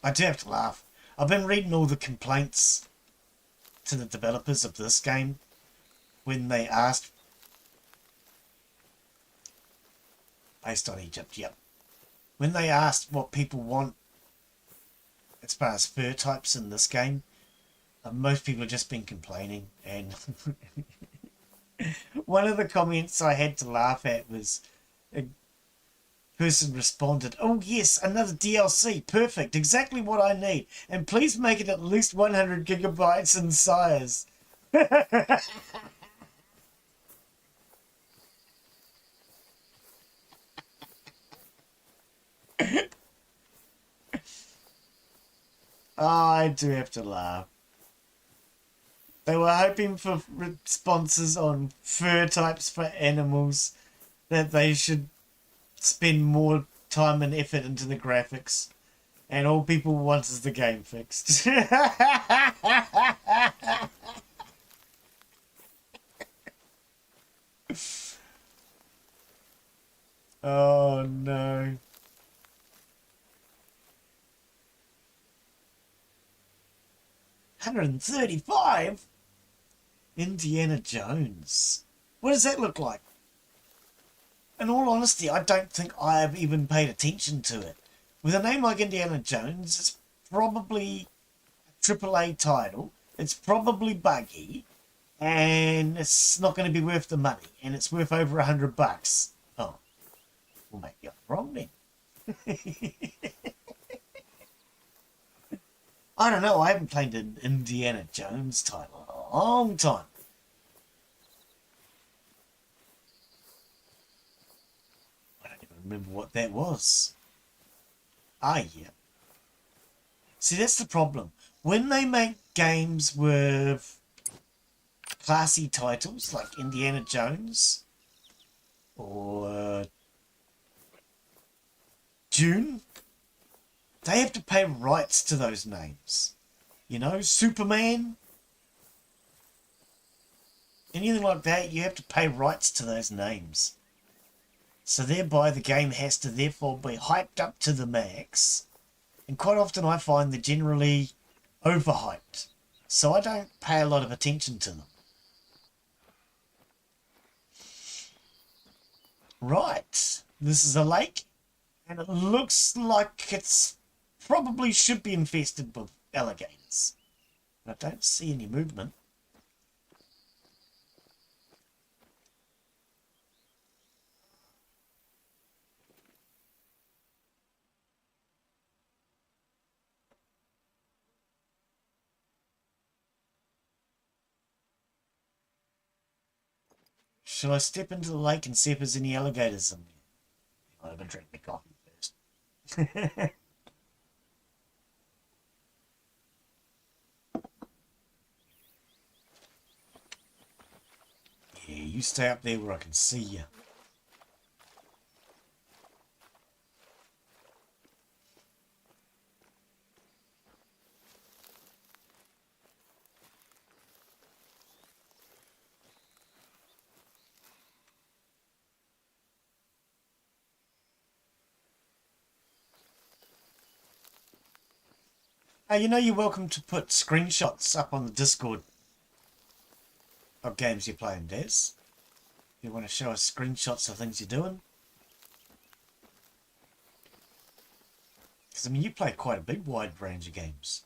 I do have to laugh. I've been reading all the complaints to the developers of this game when they asked, based on Egypt, yep. When they asked what people want as far as fur types in this game, most people have just been complaining. And one of the comments I had to laugh at was a person responded, "Oh yes, another DLC, perfect, exactly what I need, and please make it at least 100 gigabytes in size." Oh, I do have to laugh. They were hoping for responses on fur types for animals, that they should spend more time and effort into the graphics, and all people want is the game fixed. Oh no. $135? Indiana Jones. What does that look like? In all honesty, I don't think I have even paid attention to it. With a name like Indiana Jones, it's probably a AAA title. It's probably buggy, and it's not going to be worth the money. And it's worth over $100. Oh, well, maybe I'm wrong then. I don't know. I haven't played an Indiana Jones title in a long time. I don't even remember what that was. Ah, yeah. See, that's the problem. When they make games with classy titles like Indiana Jones or Dune, they have to pay rights to those names. You know, Superman, anything like that, you have to pay rights to those names. So thereby the game has to therefore be hyped up to the max. And quite often I find they're generally overhyped. So I don't pay a lot of attention to them. Right. This is a lake. And it looks like it's probably should be infested with alligators. But I don't see any movement. Shall I step into the lake and see if there's any alligators in there? I'm gonna drink my coffee first. Yeah, you stay up there where I can see you. You know, you're welcome to put screenshots up on the Discord of games you're playing, Des. If you want to show us screenshots of things you're doing. Because, I mean, you play quite a big wide range of games.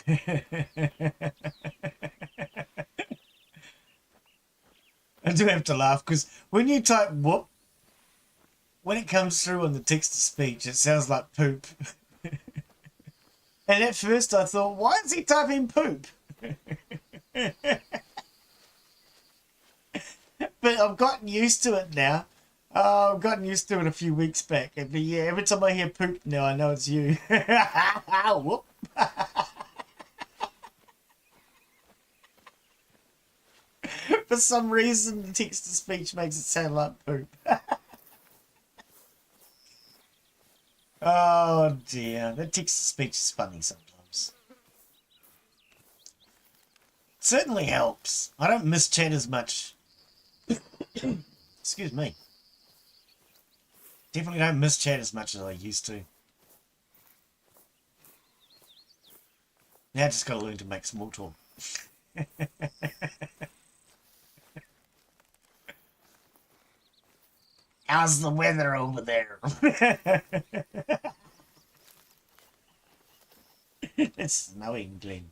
I do have to laugh because when you type whoop, when it comes through on the text-to-speech, it sounds like poop. And at first I thought, why is he typing poop? But I've gotten used to it now. I've gotten used to it a few weeks back. But yeah, every time I hear poop now, I know it's you. Whoop. For some reason, the text-to-speech makes it sound like poop. Oh dear, that text-to-speech is funny sometimes. It certainly helps. I don't miss chat as much. Excuse me. Definitely don't miss chat as much as I used to. Now I just gotta learn to make small talk. How's the weather over there? It's snowing, Glenn.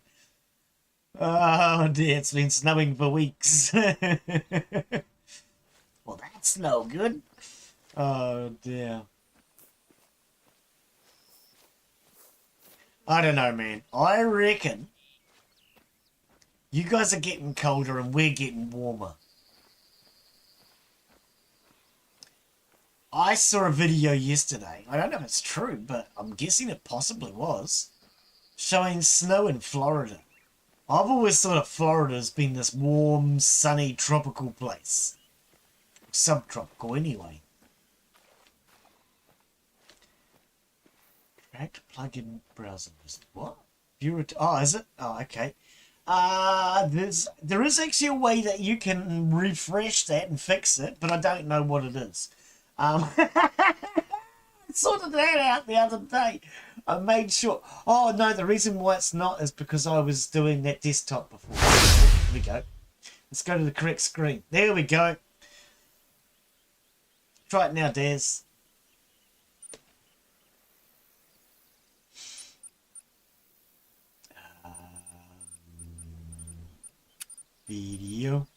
Oh dear, it's been snowing for weeks. Well, that's no good. Oh dear. I don't know, man. I reckon you guys are getting colder and we're getting warmer. I saw a video yesterday, I don't know if it's true, but I'm guessing it possibly was, showing snow in Florida. I've always thought of Florida as being this warm, sunny, tropical place. Subtropical, anyway. Cracked plug-in browser list. What? Oh, is it? Oh, okay. There is actually a way that you can refresh that and fix it, but I don't know what it is. I sorted that out the other day. I made sure. Oh no, the reason why it's not is because I was doing that desktop before. Here we go. Let's go to the correct screen. There we go. Try it now, Des. Video.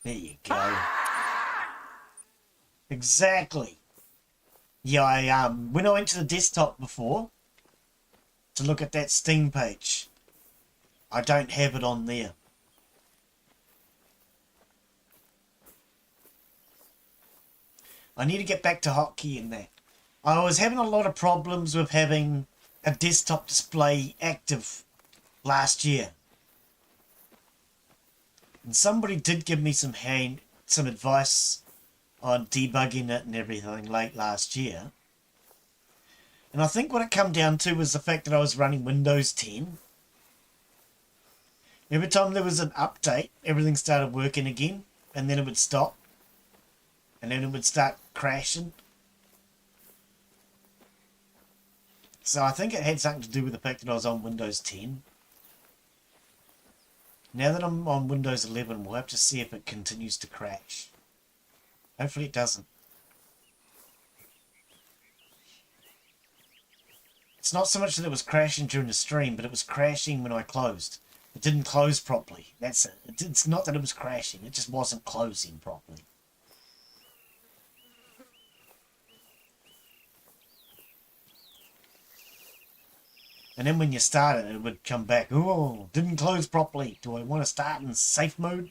There you go. Exactly. Yeah, I when I went to the desktop before to look at that Steam page, I don't have it on there. I need to get back to hotkey in that. I was having a lot of problems with having a desktop display active last year. And somebody did give me some advice on debugging it and everything late last year. And I think what it came down to was the fact that I was running Windows 10. Every time there was an update, everything started working again, and then it would stop. And then it would start crashing. So I think it had something to do with the fact that I was on Windows 10. Now that I'm on Windows 11, we'll have to see if it continues to crash. Hopefully it doesn't. It's not so much that it was crashing during the stream, but it was crashing when I closed. It didn't close properly. That's it. It's not that it was crashing, it just wasn't closing properly. And then when you start it, it would come back. Oh, didn't close properly. Do I want to start in safe mode?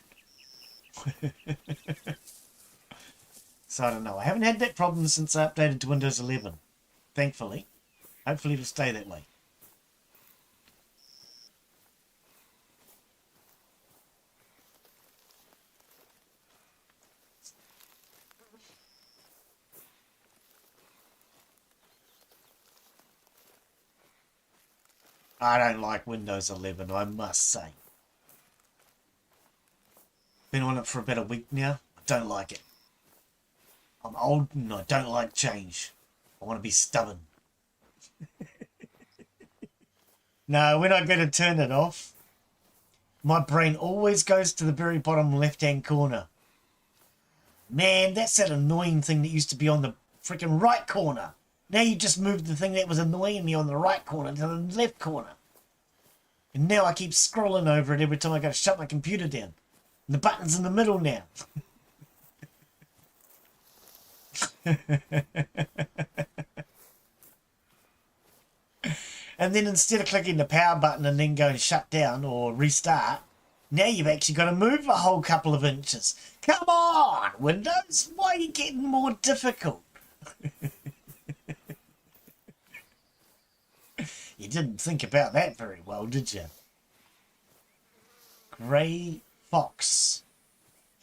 So I don't know. I haven't had that problem since I updated to Windows 11. Thankfully. Hopefully it'll stay that way. I don't like Windows 11, I must say. Been on it for about a week now. I don't like it. I'm old and I don't like change. I want to be stubborn. No, when I go to turn it off, my brain always goes to the very bottom left-hand corner. Man, that's that annoying thing that used to be on the freaking right corner. Now you just moved the thing that was annoying me on the right corner to the left corner. And now I keep scrolling over it every time I go to shut my computer down. And the button's in the middle now. And then instead of clicking the power button and then going shut down or restart, now you've actually got to move a whole couple of inches. Come on, Windows, why are you getting more difficult? You didn't think about that very well, did you? Grey fox.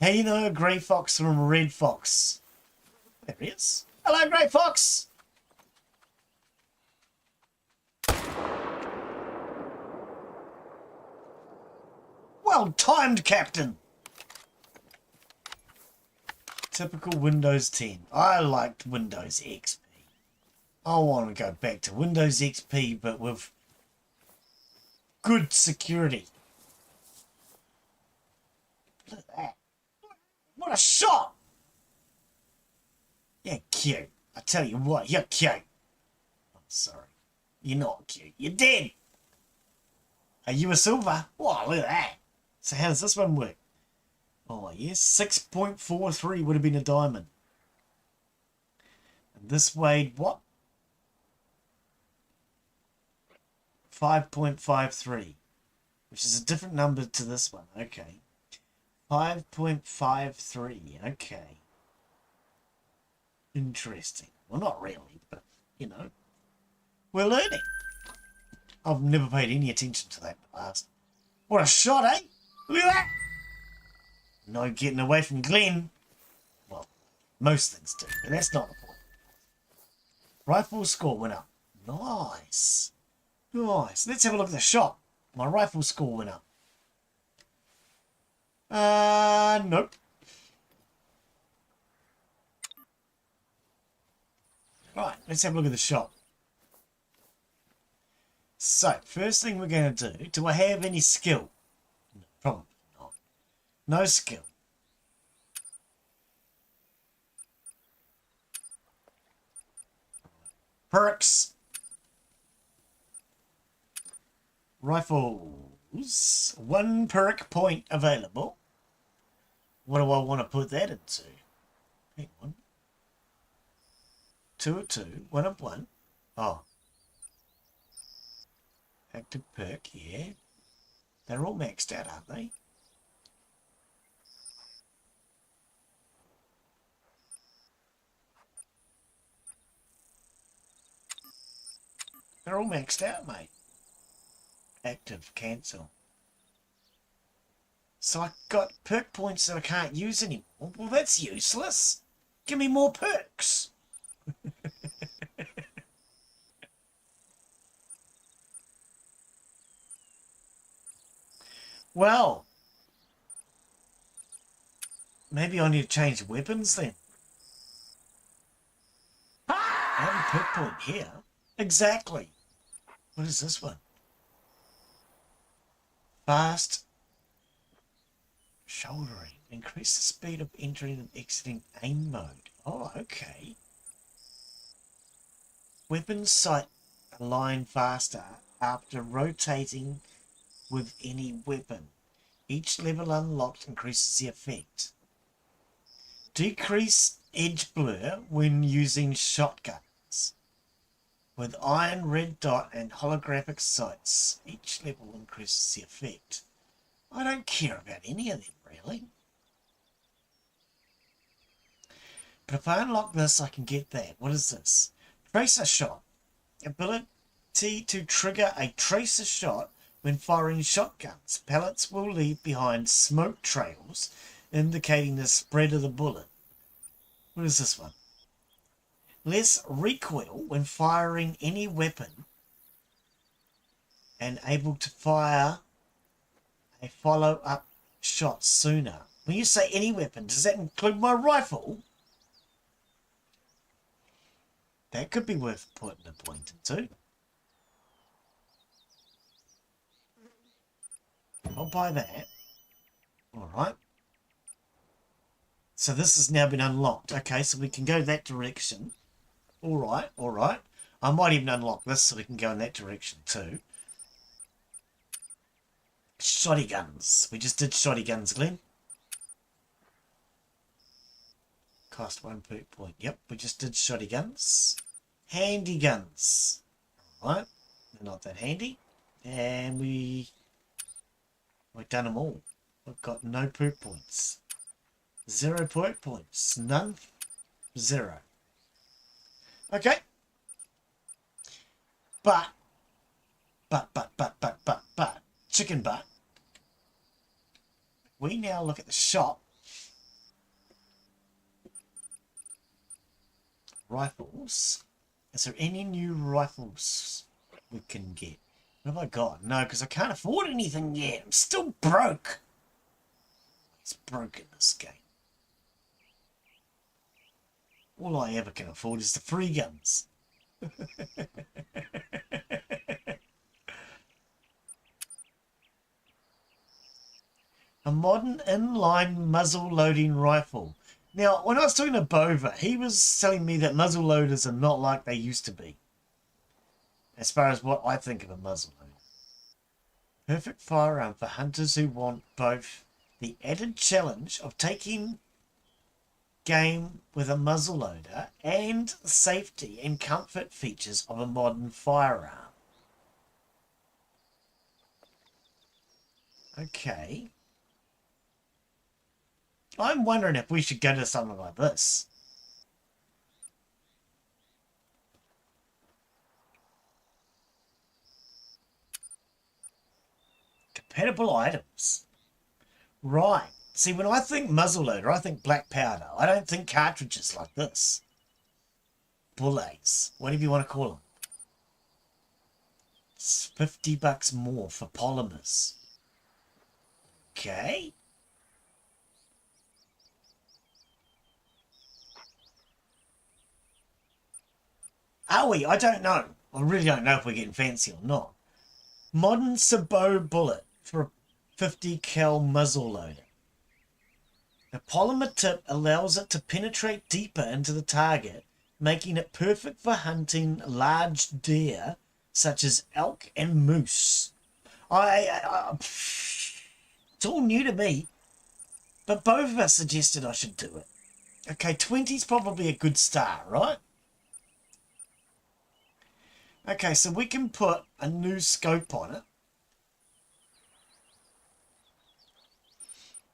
How do you know a grey fox from a red fox? There he is. Hello, grey fox. Well timed, Captain. Typical Windows 10. I liked Windows XP. I want to go back to Windows XP, but with good security. Look at that. What a shot! You're cute. I tell you what, you're cute. I'm sorry. You're not cute. You're dead. Are you a silver? Oh, look at that. So how does this one work? Oh, yes. 6.43 would have been a diamond. And this weighed what? 5.53. Which is a different number to this one. Okay. 5.53. Okay. Interesting. Well, not really, but, you know. We're learning. I've never paid any attention to that in the past. What a shot, eh? Look at that! No getting away from Glenn. Well, most things do, but that's not the point. Rifle score went up. Nice. Nice. Let's have a look at the shot. My rifle score went up. Nope. Right, let's have a look at the shot. So, first thing we're going to do I have any skill? No, probably not. No skill. Perks. Rifles. 1 perk point available. What do I want to put that into? Hang on. 2 of 2. 1 of 1. Oh. Active perk, yeah. They're all maxed out, aren't they? They're all maxed out, mate. Active, cancel. So I got perk points that I can't use anymore. Well, that's useless. Give me more perks. Well, maybe I need to change weapons then. I have a perk point here. Exactly. What is this one? Fast shouldering. Increase the speed of entering and exiting aim mode. Oh, okay. Weapon sight align faster after rotating with any weapon. Each level unlocked increases the effect. Decrease edge blur when using shotguns. with iron, red dot, and holographic sights. Each level increases the effect. I don't care about any of them, really. But if I unlock this, I can get that. What is this? Tracer shot. Ability to trigger a tracer shot when firing shotguns. Pellets will leave behind smoke trails, indicating the spread of the bullet. What is this one? Less recoil when firing any weapon and able to fire a follow-up shot sooner. When you say any weapon, does that include my rifle? That could be worth putting a point into. I'll buy that. Alright. So this has now been unlocked. Okay, so we can go that direction. Alright, alright. I might even unlock this so we can go in that direction too. Shotty guns. We just did shotty guns, Glenn. Cost 1 perk point. Yep, we just did shotty guns. Handy guns. Alright. They're not that handy. And we've done them all. We've got no perk points. 0 perk points. None. 0. Okay. But, chicken butt. We now look at the shop. Rifles. Is there any new rifles we can get? What have I got? No, because I can't afford anything yet. I'm still broke. It's broke in this game. All I ever can afford is the free guns. A modern inline muzzle loading rifle. Now, when I was talking to Bova, he was telling me that muzzle loaders are not like they used to be. As far as what I think of a muzzle loader. Perfect firearm for hunters who want both the added challenge of taking game with a muzzleloader and the safety and comfort features of a modern firearm. Okay. I'm wondering if we should go to something like this. Compatible items. Right. See, when I think muzzleloader, I think black powder. I don't think cartridges like this. Bullets. Whatever you want to call them. It's $50 more for polymers. Okay. Are we? I don't know. I really don't know if we're getting fancy or not. Modern Sabot bullet for a 50 cal muzzleloader. The polymer tip allows it to penetrate deeper into the target, making it perfect for hunting large deer such as elk and moose. It's all new to me, but both of us suggested I should do it. Okay, 20's probably a good start, right? Okay, so we can put a new scope on it.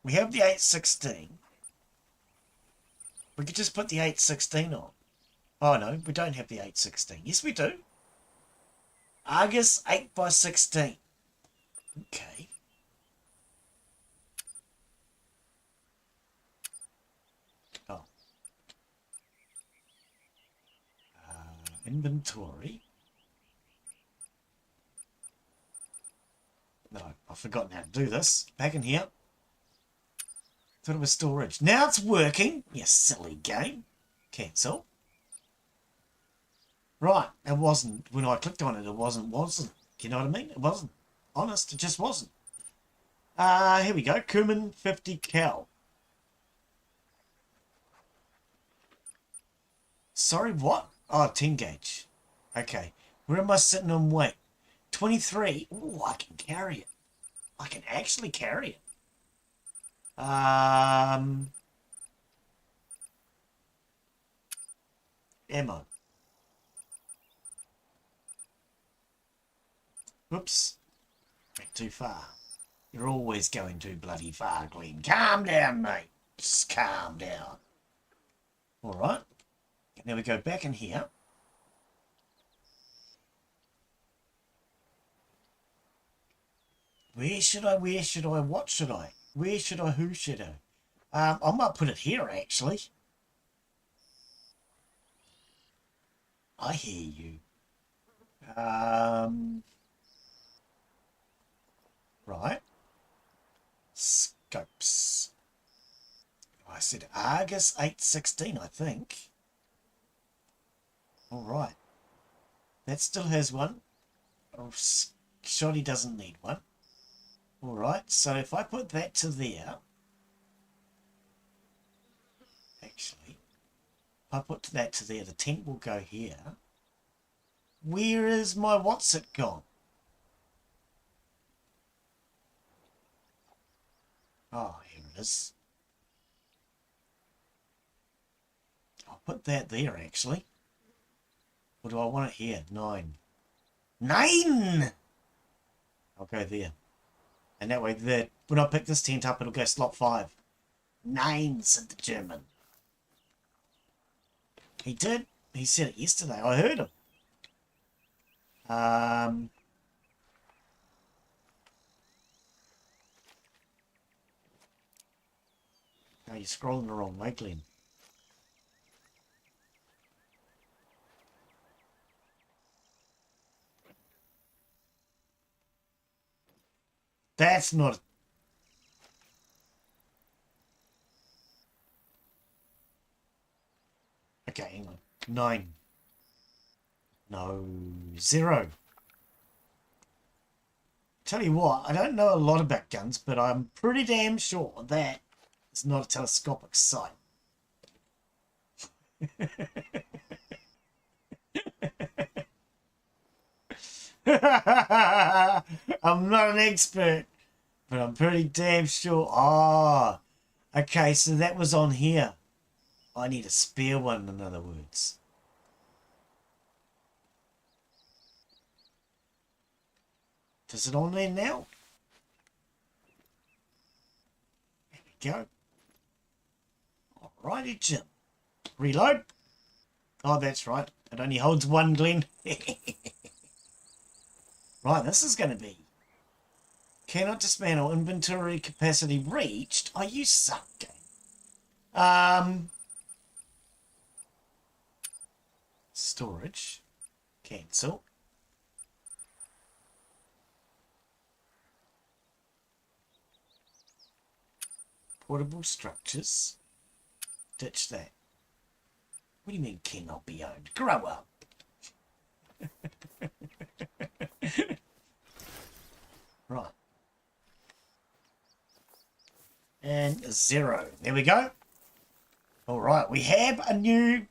We have the 816. We could just put the 816 on. Oh no, we don't have the 816. Yes, we do. Argus 8x16. Okay. Oh. Inventory. No, I've forgotten how to do this. Back in here. Thought it was storage. Now it's working. You silly game. Cancel. Right. It wasn't. When I clicked on it, it wasn't. You know what I mean? It wasn't. Honest, it just wasn't. Here we go. Cumin 50 cal. Sorry, what? Oh, 10 gauge. Okay. Where am I sitting on weight? 23. Oh, I can carry it. I can actually carry it. Ammo. Whoops. Went too far. You're always going too bloody far, Glenn. Calm down, mate. Just calm down. Alright. And now we go back in here. Where should I, what should I? Where should I, who should I? I might put it here, actually. I hear you. Right. Scopes. I said Argus 816, I think. Alright. That still has one. Oh, Shoddy doesn't need one. Alright, so if I put that to there... Actually, if I put that to there, the tent will go here. Where is my what's it gone? Oh, here it is. I'll put that there, actually. Or do I want it here? 9. 9! I'll go there. And that way, when I pick this tent up, it'll go slot 5. 9, said the German. He did. He said it yesterday. I heard him. No, you're scrolling the wrong way, Glenn. That's not... Okay, hang on. 9. No, 0. Tell you what, I don't know a lot about guns, but I'm pretty damn sure that it's not a telescopic sight. I'm not an expert, but I'm pretty damn sure. Oh, okay, so that was on here. I need a spare one, in other words. Is it on there now? There we go. Alrighty, Jim. Reload. Oh, that's right. It only holds one, Glenn. Right, this is going to be... Cannot dismantle. Inventory capacity reached. Oh, you suck, game. Storage. Cancel. Portable structures. Ditch that. What do you mean cannot be owned? Grow up. Right. And 0. There we go. Alright, we have a new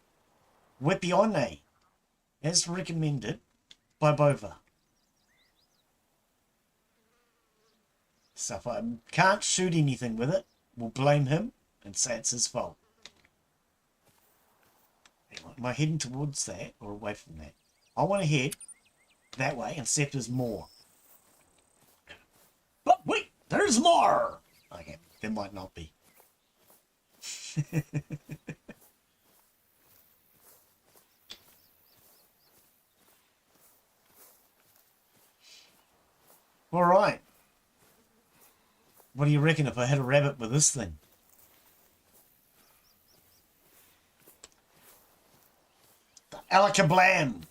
weapon, as recommended by Bova. So if I can't shoot anything with it, we'll blame him and say it's his fault. Am I heading towards that or away from that? I want to head that way and see if there's more. But wait, there's more! Okay, there might not be. Alright. What do you reckon if I hit a rabbit with this thing? The Alakablam!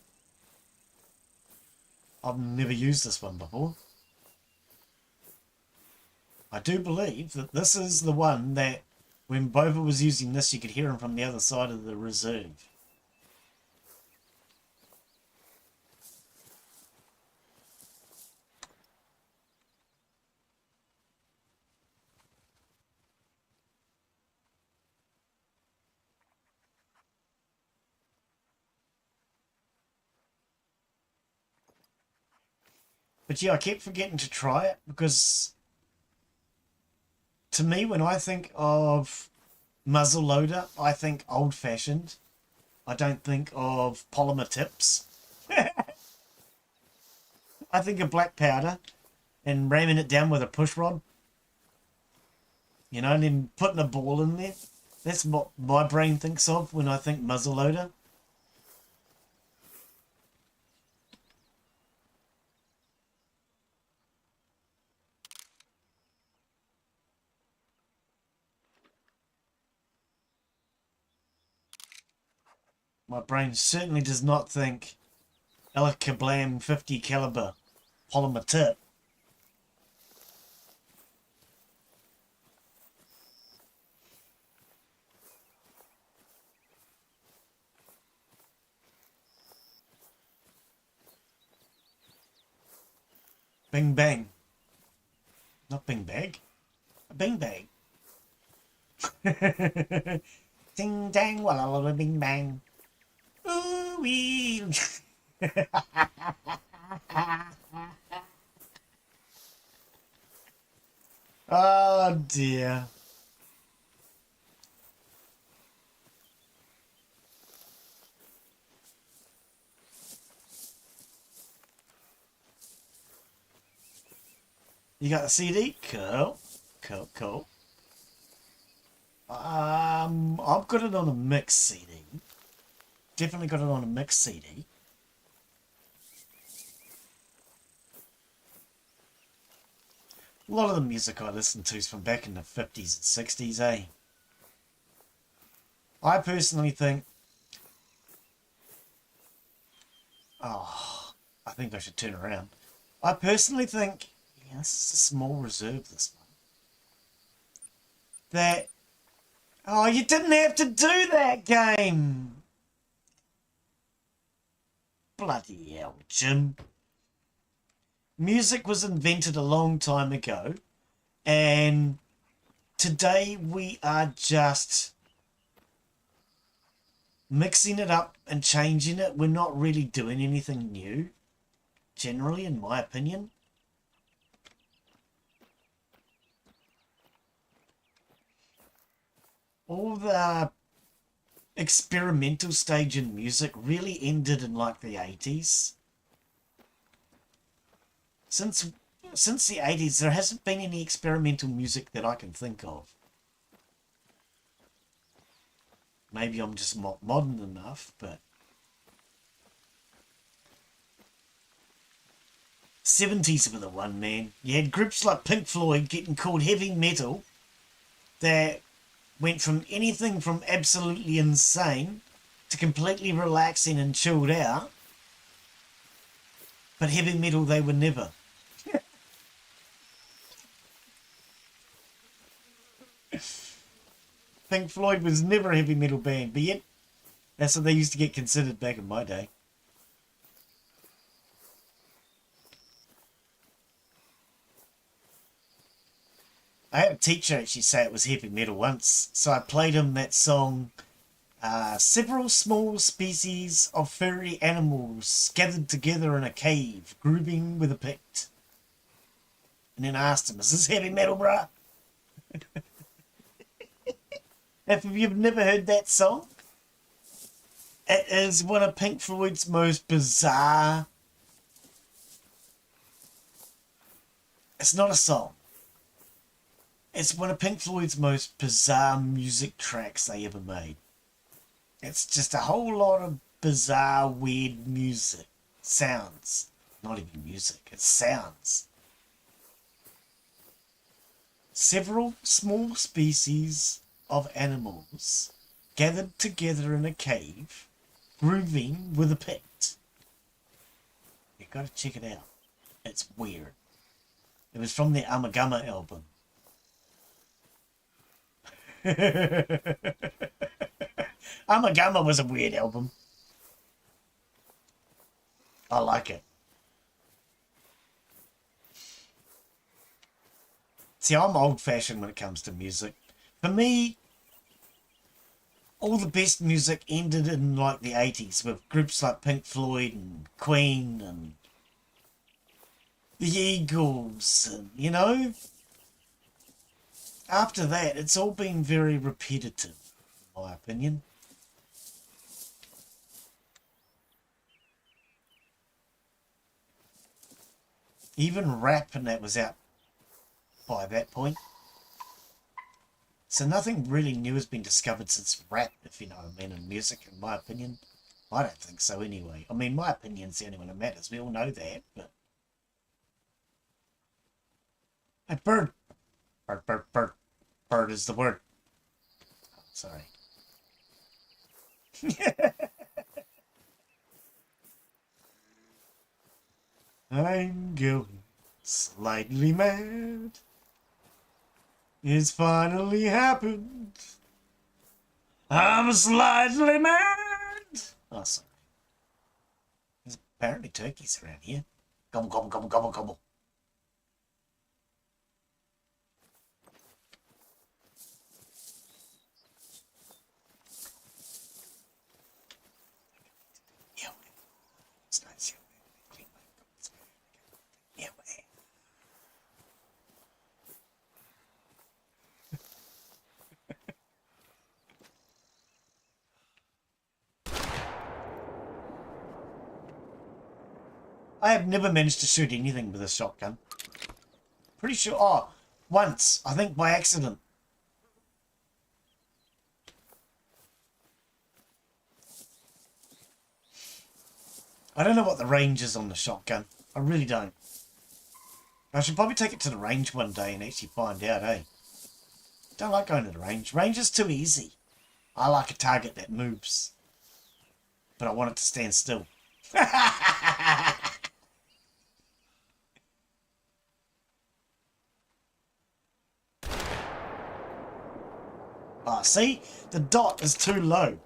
I've never used this one before. I do believe that this is the one that when Bova was using this, you could hear him from the other side of the reserve. But yeah, I keep forgetting to try it because to me, when I think of muzzle loader, I think old-fashioned. I don't think of polymer tips. I think of black powder and ramming it down with a push rod. You know, and then putting a ball in there. That's what my brain thinks of when I think muzzleloader. My brain certainly does not think Kablam 50 caliber polymer tip. Bing bang. Not bing bag. A bing bag. Ding dang, walla bing bang. Ooh wee. Oh dear. You got the CD? Cool. Cool, cool. I've got it on a mix CD. Definitely got it on a mix CD. A lot of the music I listen to is from back in the 50s and 60s, eh? I personally think... Oh, I think I should turn around. I personally think... Yeah, this is a small reserve, this one. That... Oh, you didn't have to do that, game! Bloody hell, Jim. Music was invented a long time ago, and today we are just mixing it up and changing it. We're not really doing anything new, generally, in my opinion. All the experimental stage in music really ended in like the 80s. Since the 80s, there hasn't been any experimental music that I can think of. Maybe I'm just not modern enough, but... 70s were the one, man. You had groups like Pink Floyd getting called heavy metal that went from anything from absolutely insane to completely relaxing and chilled out. But heavy metal they were never. Pink Floyd was never a heavy metal band, but yet that's what they used to get considered back in my day. I had a teacher actually say it was heavy metal once, so I played him that song, several small species of furry animals gathered together in a cave, grooving with a pict. And then I asked him, is this heavy metal, bruh? If you've never heard that song, it is one of Pink Floyd's most bizarre... It's not a song. It's one of Pink Floyd's most bizarre music tracks they ever made. It's just a whole lot of bizarre, weird music. Sounds. Not even music, it's sounds. Several small species of animals gathered together in a cave, grooving with a pict. You gotta check it out. It's weird. It was from the Amagama album. Amagama was a weird album. I like it. See, I'm old-fashioned when it comes to music. For me, all the best music ended in like the 80s with groups like Pink Floyd and Queen and the Eagles, and, you know? After that, it's all been very repetitive, in my opinion. Even rap and that was out by that point. So nothing really new has been discovered since rap, if you know what I mean, in music, in my opinion. I don't think so anyway. I mean, my opinion's the only one that matters. We all know that, but... Hey, bird! Bird, bird, bird. Bird is the word. Oh, sorry. I'm going slightly mad. It's finally happened. I'm slightly mad. Oh, sorry. There's apparently turkeys around here. Gobble, gobble, gobble, gobble, gobble. It's nice. Yeah, I have never managed to shoot anything with a shotgun. Pretty sure. Oh, once. I think by accident. I don't know what the range is on the shotgun. I really don't. I should probably take it to the range one day and actually find out, eh? Don't like going to the range. Range is too easy. I like a target that moves. But I want it to stand still. Ah, see? The dot is too low.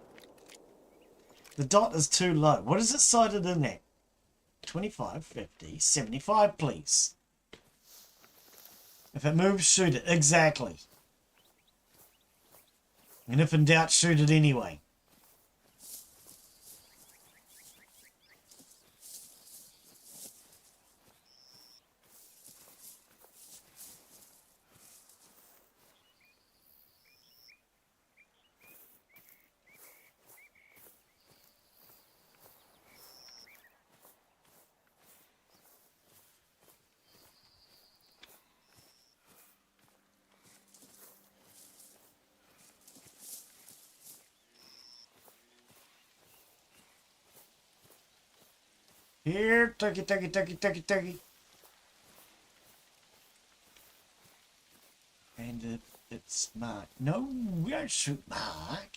The dot is too low. What is it sighted in at? 25, 50, 75, please. If it moves, shoot it. Exactly. And if in doubt, shoot it anyway. Here, turkey, turkey, turkey, turkey, turkey. And it's Mark. No, we don't shoot Mark.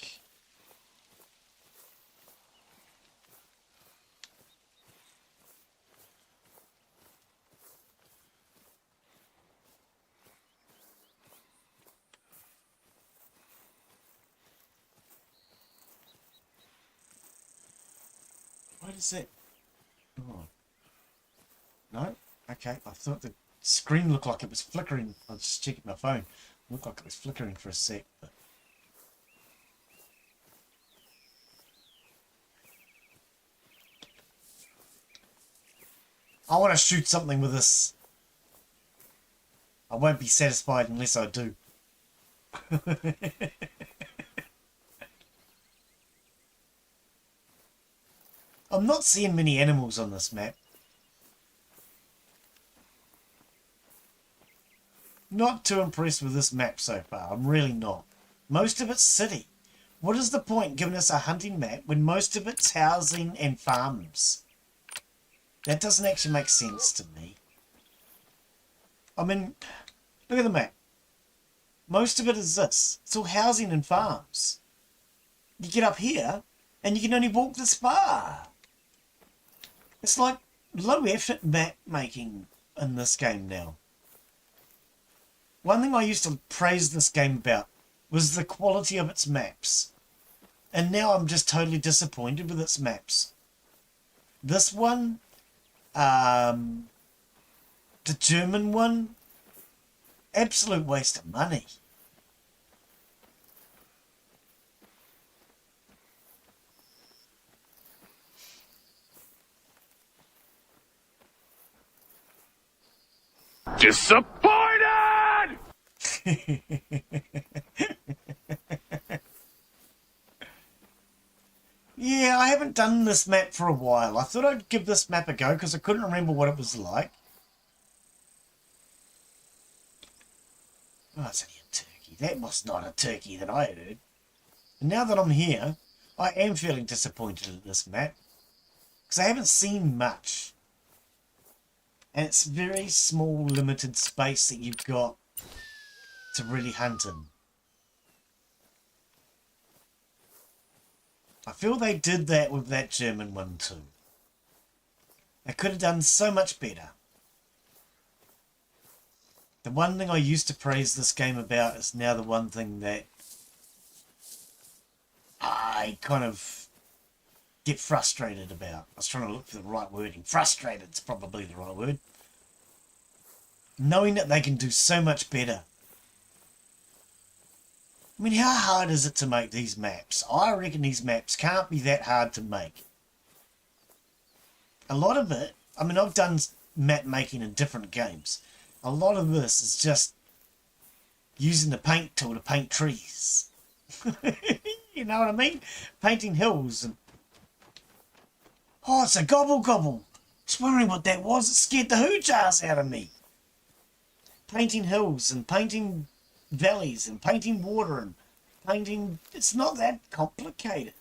What is it? Oh. No? Okay, I thought the screen looked like it was flickering. I was just checking my phone. It looked like it was flickering for a sec, but... I want to shoot something with this. I won't be satisfied unless I do. I'm not seeing many animals on this map. Not too impressed with this map so far. I'm really not. Most of it's city. What is the point giving us a hunting map when most of it's housing and farms? That doesn't actually make sense to me. I mean, look at the map. Most of it is this. It's all housing and farms. You get up here and you can only walk this far. It's like low effort map making in this game now. One thing I used to praise this game about was the quality of its maps. And now I'm just totally disappointed with its maps. This one, the German one, absolute waste of money. Disappointed! Yeah, I haven't done this map for a while. I thought I'd give this map a go because I couldn't remember what it was like. That was not a turkey that I heard. And now that I'm here, I am feeling disappointed at this map. Because I haven't seen much. And it's very small, limited space that you've got to really hunt in. I feel they did that with that German one too. They could have done so much better. The one thing I used to praise this game about is now the one thing that I kind of get frustrated about. I was trying to look for the right wording. Frustrated is probably the right word. Knowing that they can do so much better. I mean, how hard is it to make these maps? I reckon these maps can't be that hard to make. A lot of it, I mean, I've done map making in different games. A lot of this is just using the paint tool to paint trees. You know what I mean? Painting hills. And... oh, it's a gobble gobble. Just wondering what that was. It scared the hoo jars out of me. Painting hills and painting valleys and painting water and painting... it's not that complicated.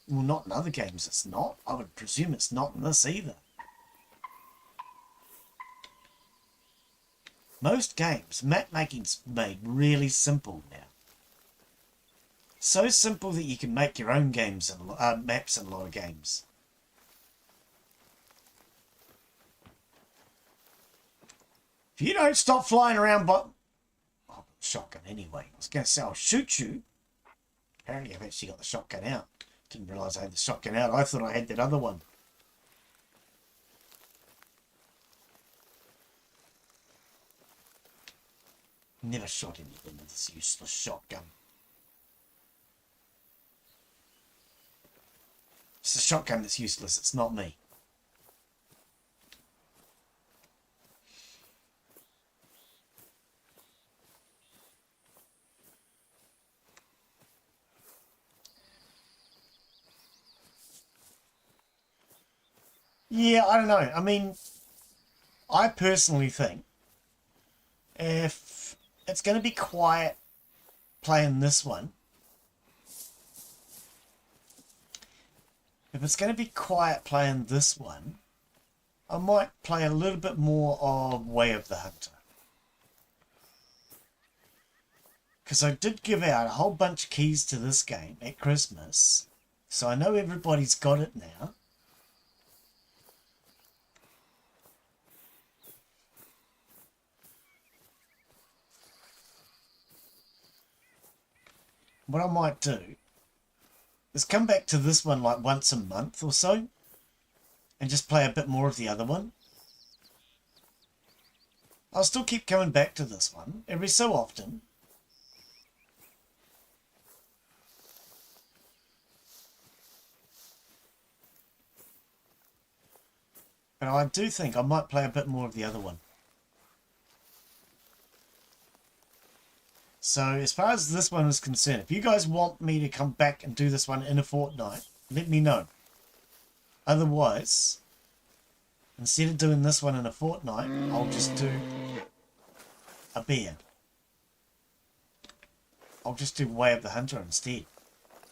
Well, not in other games it's not. I would presume it's not in this either. Most games, map making's made really simple now. So simple that you can make your own games and maps in a lot of games. If you don't stop flying around, but oh, shotgun anyway. I was going to say I'll shoot you. Apparently I've actually got the shotgun out. Didn't realise I had the shotgun out. I thought I had that other one. Never shot anything with this useless shotgun. It's the shotgun that's useless, it's not me. Yeah, I don't know. I mean, I personally think if it's going to be quiet playing this one, I might play a little bit more of Way of the Hunter. Because I did give out a whole bunch of keys to this game at Christmas, so I know everybody's got it now. What I might do is come back to this one like once a month or so and just play a bit more of the other one. I'll still keep coming back to this one every so often. But I do think I might play a bit more of the other one. So as far as this one is concerned, if you guys want me to come back and do this one in a fortnight, let me know. Otherwise, instead of doing this one in a fortnight, I'll just do a bear. I'll just do Way of the Hunter instead.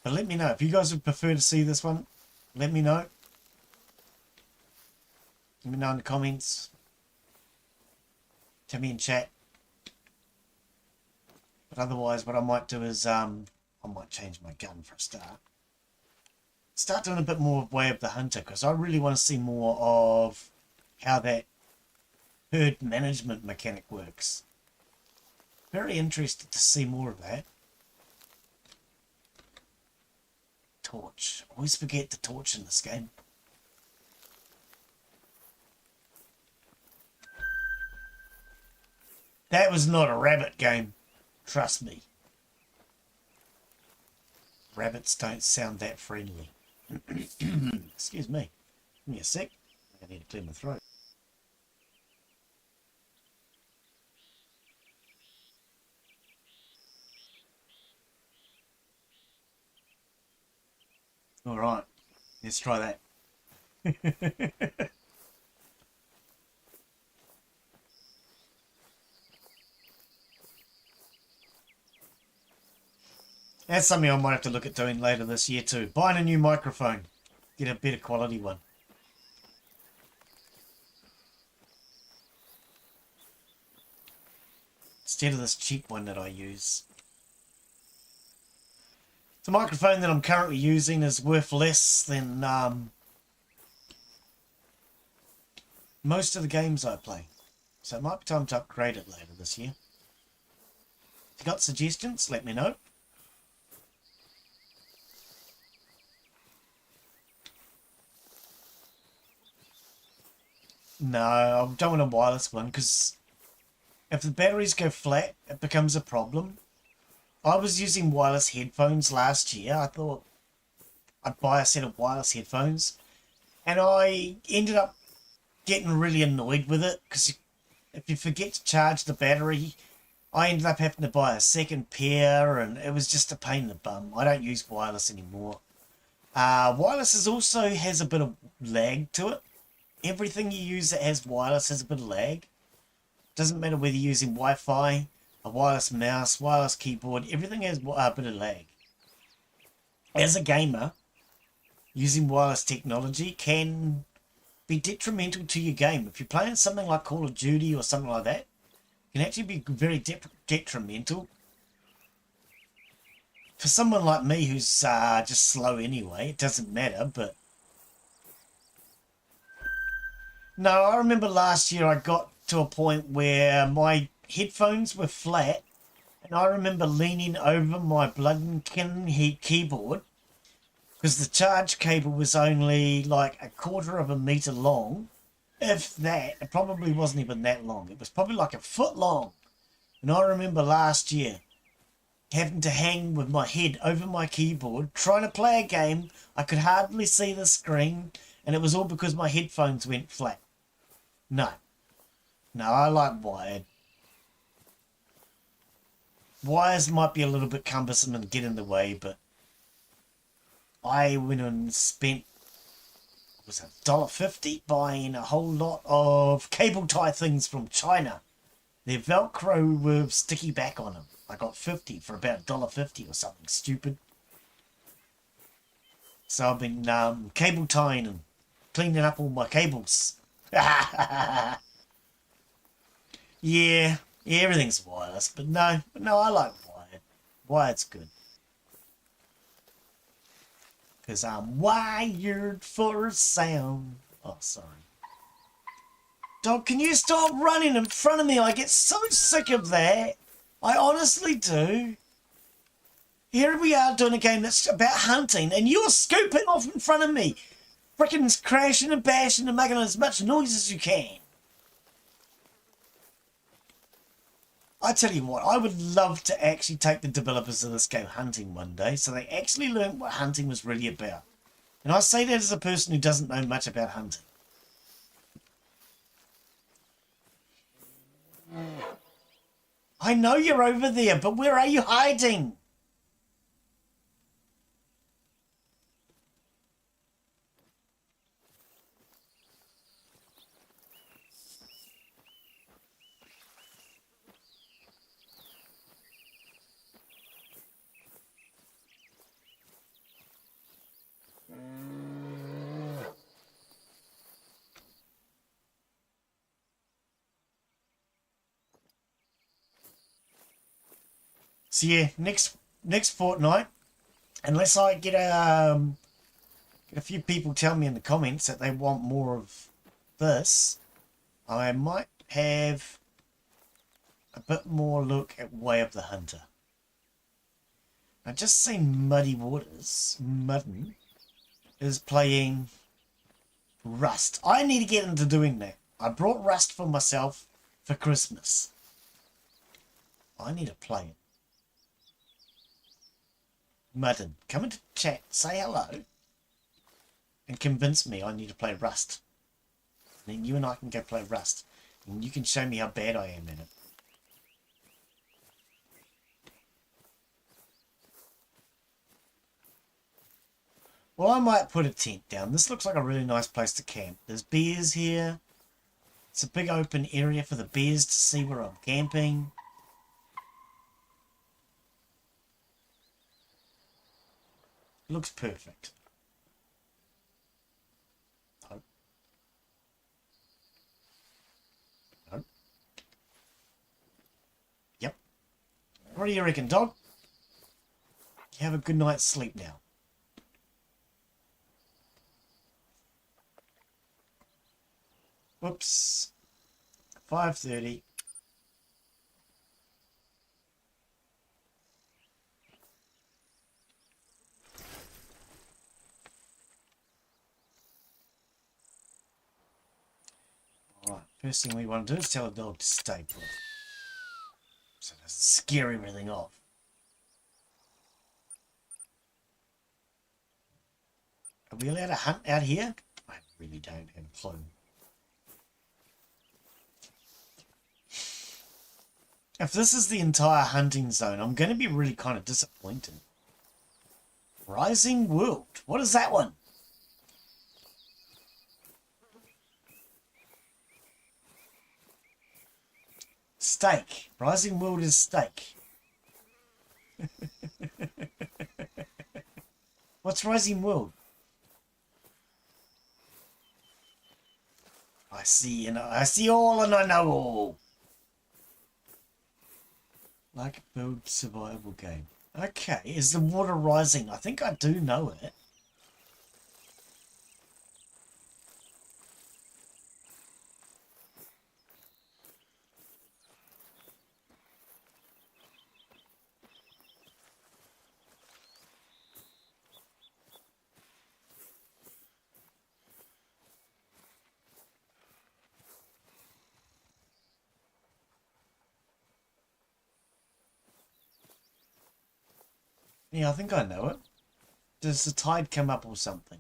But let me know. If you guys would prefer to see this one, let me know. Let me know in the comments. Tell me in chat. But otherwise, what I might do is, I might change my gun for a start. Start doing a bit more of Way of the Hunter, because I really want to see more of how that herd management mechanic works. Very interested to see more of that. Torch. Always forget the torch in this game. That was not a rabbit game. Trust me. Rabbits don't sound that friendly. Excuse me. Give me a sec. I need to clear my throat. Alright. Let's try that. That's something I might have to look at doing later this year too. Buying a new microphone. Get a better quality one. Instead of this cheap one that I use. The microphone that I'm currently using is worth less than most of the games I play. So it might be time to upgrade it later this year. If you got suggestions, let me know. No, I don't want a wireless one because if the batteries go flat, it becomes a problem. I was using wireless headphones last year. I thought I'd buy a set of wireless headphones, and I ended up getting really annoyed with it because if you forget to charge the battery, I ended up having to buy a second pair, and it was just a pain in the bum. I don't use wireless anymore. Wireless also has a bit of lag to it. Everything you use that has wireless has a bit of lag. Doesn't matter whether you're using Wi-Fi, a wireless mouse, wireless keyboard, everything has a bit of lag. As a gamer, using wireless technology can be detrimental to your game. If you're playing something like Call of Duty or something like that, it can actually be very detrimental. For someone like me who's just slow anyway, it doesn't matter, but no, I remember last year I got to a point where my headphones were flat, and I remember leaning over my blood and heat keyboard because the charge cable was only like a quarter of a meter long. If that, it probably wasn't even that long. It was probably like a foot long. And I remember last year having to hang with my head over my keyboard, trying to play a game. I could hardly see the screen, and it was all because my headphones went flat. No, I like wired. Wires might be a little bit cumbersome and get in the way, but I went and spent, was it $1.50 buying a whole lot of cable tie things from China. They're Velcro with sticky back on them. I got 50 for about $1.50 or something stupid. So I've been cable tying and cleaning up all my cables. Yeah, everything's wireless, but no, I like wired. Wired's good. Because I'm wired for sound. Oh, sorry. Dog, can you stop running in front of me? I get so sick of that. I honestly do. Here we are doing a game that's about hunting, and you're scooping off in front of me. Frickin' crashing and bashing and making as much noise as you can. I tell you what, I would love to actually take the developers of this game hunting one day, so they actually learned what hunting was really about. And I say that as a person who doesn't know much about hunting. I know you're over there, but where are you hiding? So yeah, next fortnight, unless I get a few people tell me in the comments that they want more of this, I might have a bit more look at Way of the Hunter. I just seen Muddy Waters, Mudden, is playing Rust. I need to get into doing that. I brought Rust for myself for Christmas. I need to play it. Mudden, come into chat, say hello, and convince me I need to play Rust. And then you and I can go play Rust, and you can show me how bad I am in it. Well, I might put a tent down. This looks like a really nice place to camp. There's bears here. It's a big open area for the bears to see where I'm camping. Looks perfect. No. No. Yep. What do you reckon, dog? You have a good night's sleep now. Whoops. 5:30. Alright, first thing we want to do is tell the dog to stay put. So to scare everything off. Are we allowed to hunt out here? I really don't have a clue. If this is the entire hunting zone, I'm going to be really kind of disappointed. Rising World. What is that one? Steak. Rising World is steak. What's Rising World? I see, and I see all, and I know all. Like a build survival game. Okay, is the water rising? I think I do know it. Yeah, I think I know it. Does the tide come up or something?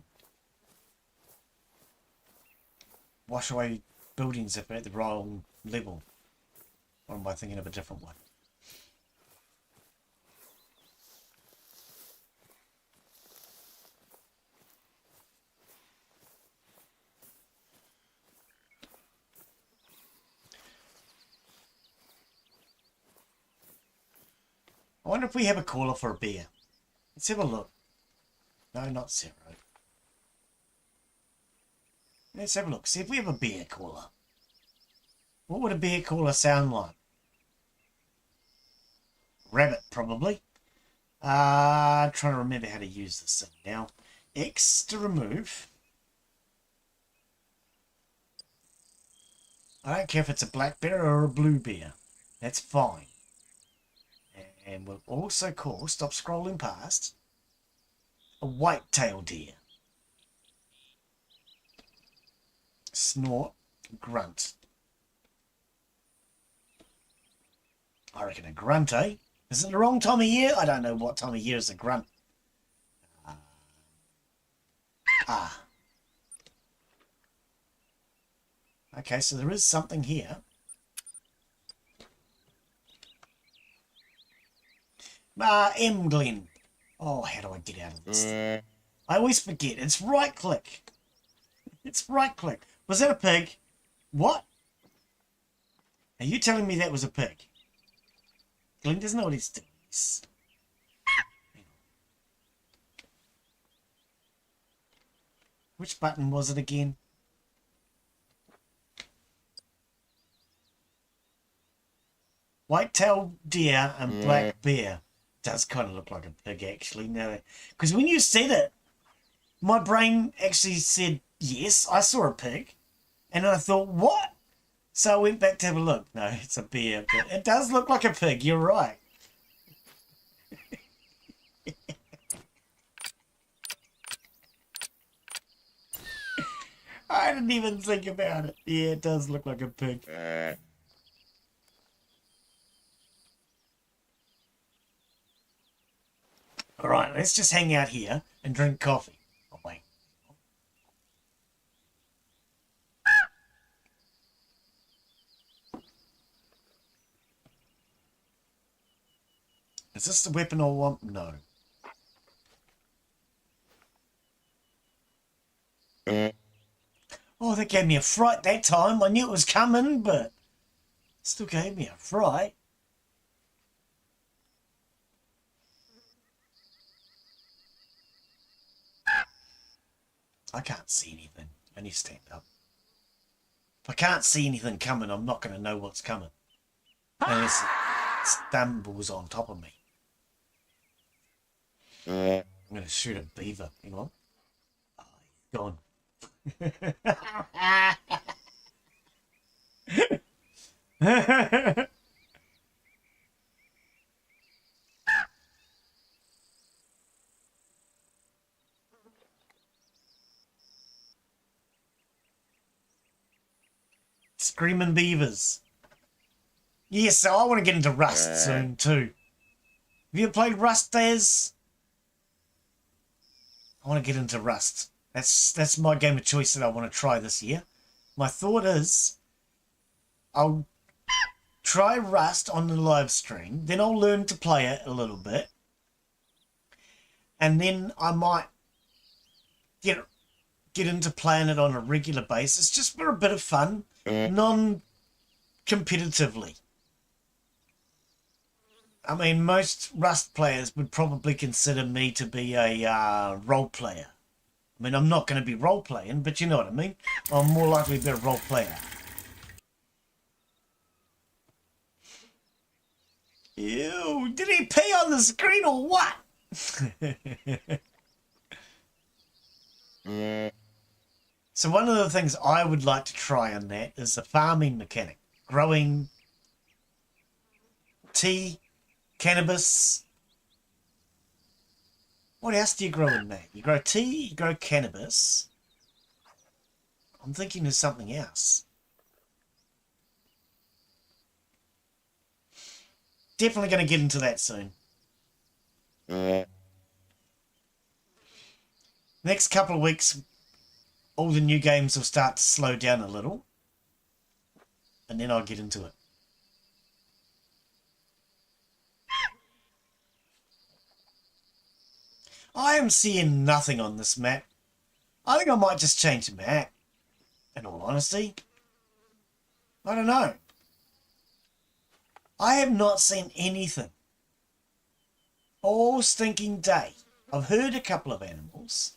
Wash away buildings if they're at the wrong level. Or am I thinking of a different one? I wonder if we have a caller for a beer. Let's have a look. No, not zero. Let's have a look. See if we have a beer caller. What would a beer caller sound like? Rabbit, probably. Trying to remember how to use this thing now. X to remove. I don't care if it's a black bear or a blue bear. That's fine. And we'll also call, stop scrolling past, a white-tailed deer. Snort, grunt. I reckon a grunt, eh? Is it the wrong time of year? I don't know what time of year is a grunt. Okay, so there is something here. M Glen. Oh, how do I get out of this? I always forget. It's right click. It's right click. Was that a pig? What? Are you telling me that was a pig? Glen doesn't know what he's doing. Which button was it again? White-tailed deer and black bear. Does kind of look like a pig, actually. No, because when you said it, my brain actually said, yes, I saw a pig. And I thought, what? So I went back to have a look. No, it's a bear. But it does look like a pig. You're right. I didn't even think about it. Yeah, it does look like a pig. All right, let's just hang out here and drink coffee. Oh, wait. Is this the weapon I want? No. Oh, that gave me a fright that time. I knew it was coming, but still gave me a fright. I can't see anything. I need to stand up. If I can't see anything coming, I'm not going to know what's coming. Unless it stumbles on top of me. I'm going to shoot a beaver. Hang on. Oh, he's gone. Screaming beavers. Yes, so I want to get into Rust soon too. Have you ever played Rust, Daz? I want to get into Rust. That's my game of choice that I want to try this year. My thought is I'll try Rust on the live stream, then I'll learn to play it a little bit, and then I might get into playing it on a regular basis just for a bit of fun, non-competitively. I mean, most Rust players would probably consider me to be a role player. I mean, I'm not going to be role playing, but you know what I mean. I'm more likely to be a role player. Ew, did he pee on the screen or what? So one of the things I would like to try on that is the farming mechanic. Growing tea, cannabis. What else do you grow in that? You grow tea, you grow cannabis. I'm thinking of something else. Definitely going to get into that soon. Next couple of weeks, all the new games will start to slow down a little. And then I'll get into it. I am seeing nothing on this map. I think I might just change the map. In all honesty. I don't know. I have not seen anything. All stinking day. I've heard a couple of animals.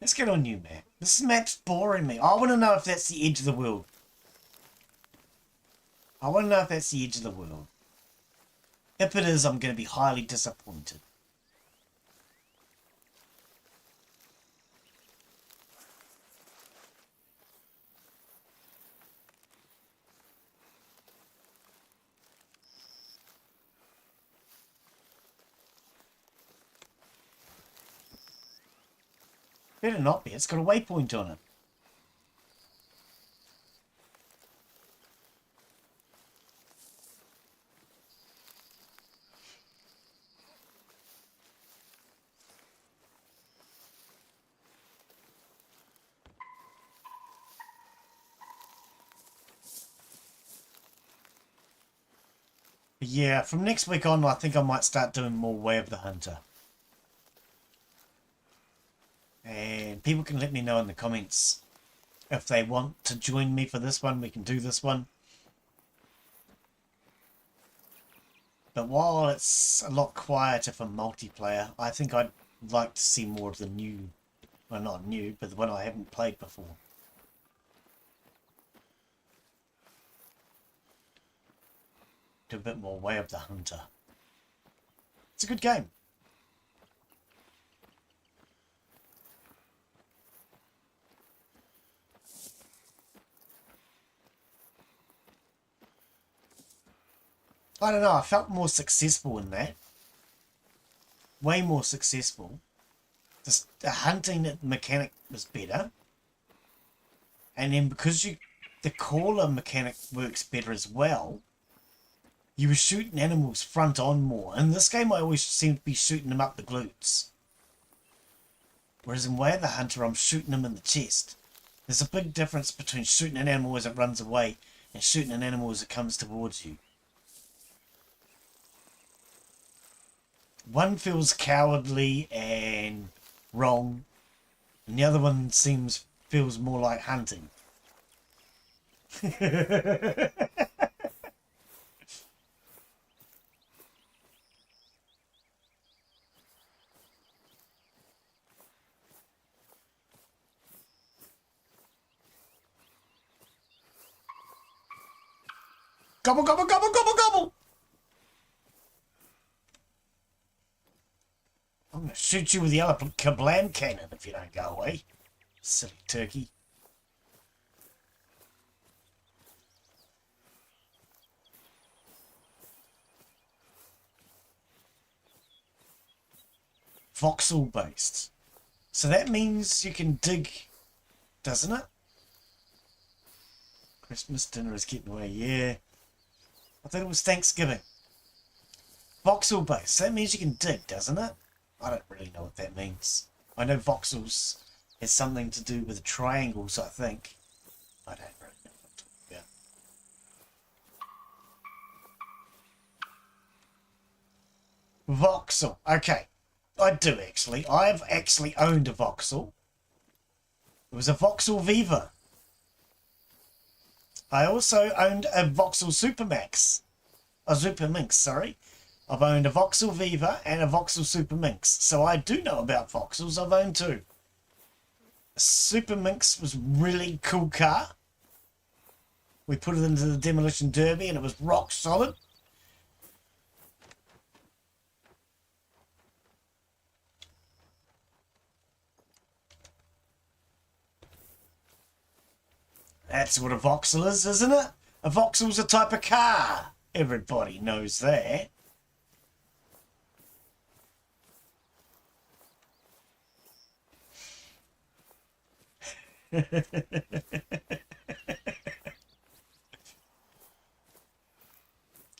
Let's get on a new map. This map's boring me. I want to know if that's the edge of the world. I want to know if that's the edge of the world. If it is, I'm going to be highly disappointed. Better not be. It's got a waypoint on it. But yeah, from next week on, I think I might start doing more Way of the Hunter. And people can let me know in the comments if they want to join me for this one. We can do this one. But while it's a lot quieter for multiplayer, I think I'd like to see more of the new, well, not new, but the one I haven't played before. Do a bit more Way of the Hunter. It's a good game. I don't know, I felt more successful in that. Way more successful. The hunting mechanic was better. And then because the caller mechanic works better as well, you were shooting animals front on more. In this game I always seem to be shooting them up the glutes. Whereas in Way of the Hunter I'm shooting them in the chest. There's a big difference between shooting an animal as it runs away and shooting an animal as it comes towards you. One feels cowardly and wrong, and the other one feels more like hunting. Gobble, gobble, gobble, gobble, gobble. I'm going to shoot you with the other kablam cannon if you don't go away. Silly turkey. Voxel based. So that means you can dig, doesn't it? Christmas dinner is getting away, yeah. I thought it was Thanksgiving. Voxel based. That means you can dig, doesn't it? I don't really know what that means. I know voxels has something to do with triangles, I think. I don't really know what I'm talking about. Voxel. Okay. I do actually. I've actually owned a voxel. It was a Voxel Viva. I also owned a Voxel Supermax. A Super Minx, sorry. I've owned a Voxel Viva and a Voxel Super Minx. So I do know about voxels. I've owned two. A Super Minx was a really cool car. We put it into the Demolition Derby and it was rock solid. That's what a voxel is, isn't it? A voxel's a type of car. Everybody knows that.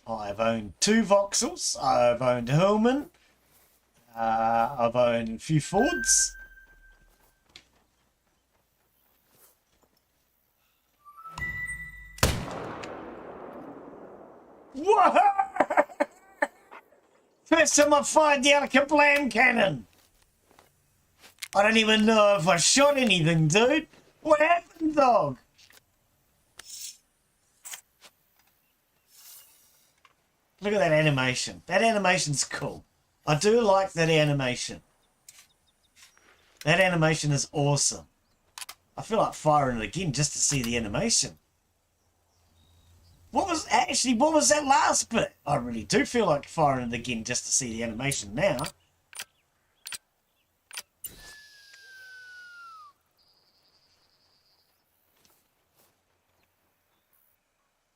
I've owned two voxels. I've owned Hillman. I've owned a few Fords. Whoa! First time I fired the kablam cannon. I don't even know if I shot anything, dude. What happened, dog? Look at that animation. That animation's cool. I do like that animation. That animation is awesome. I feel like firing it again just to see the animation. What was that last bit? I really do feel like firing it again just to see the animation now.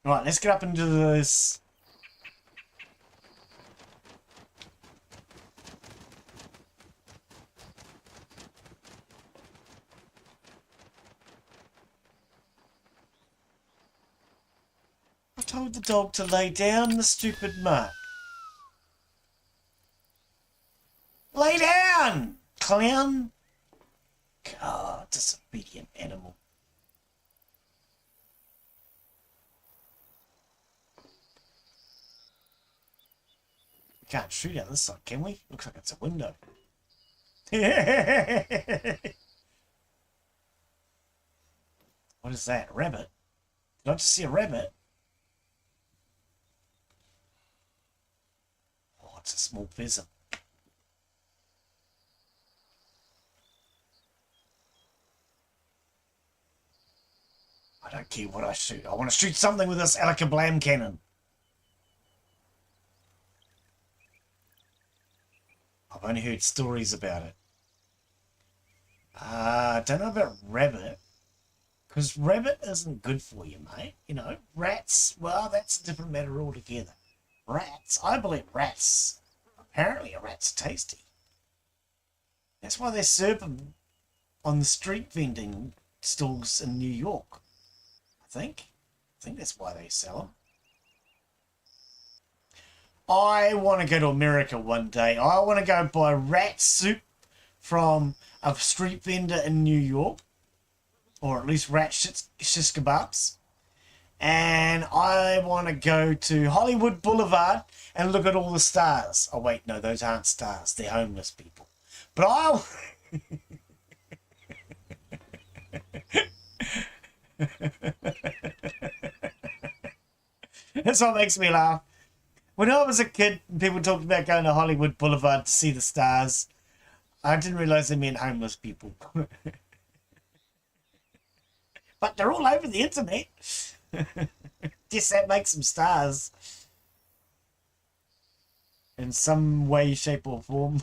Right, let's get up into this. I told the dog to lay down, the stupid mutt. Lay down, clown. God, disobedient animal. We can't shoot out this side, can we? Looks like it's a window. What is that? A rabbit? Did I just see a rabbit? Oh, it's a small pheasant. I don't care what I shoot. I want to shoot something with this kablam cannon. I've only heard stories about it. I don't know about rabbit. Because rabbit isn't good for you, mate. You know, rats, well, that's a different matter altogether. Rats, I believe rats. Apparently a rat's tasty. That's why they serve them on the street vending stalls in New York. I think that's why they sell them. I want to go to America one day. I want to go buy rat soup from a street vendor in New York. Or at least rat shish kebabs. And I want to go to Hollywood Boulevard and look at all the stars. Oh, wait, no, those aren't stars. They're homeless people. But I'll... That's what makes me laugh. When I was a kid, people talked about going to Hollywood Boulevard to see the stars. I didn't realize they meant homeless people. But they're all over the internet. Guess that makes some stars. In some way, shape, or form.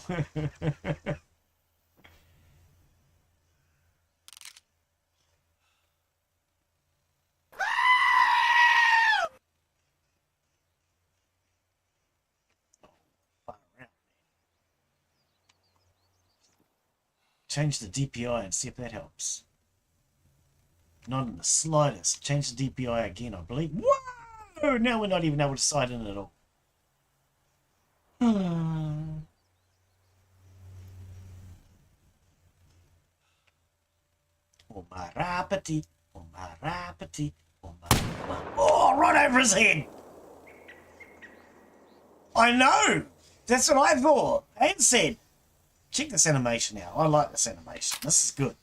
Change the DPI and see if that helps. Not in the slightest. Change the DPI again, I believe. Whoa! Now we're not even able to sight in at all. Oh my rapity, oh my rapity, oh my. Oh, right over his head! I know! That's what I thought and said. Check this animation out. I like this animation. This is good.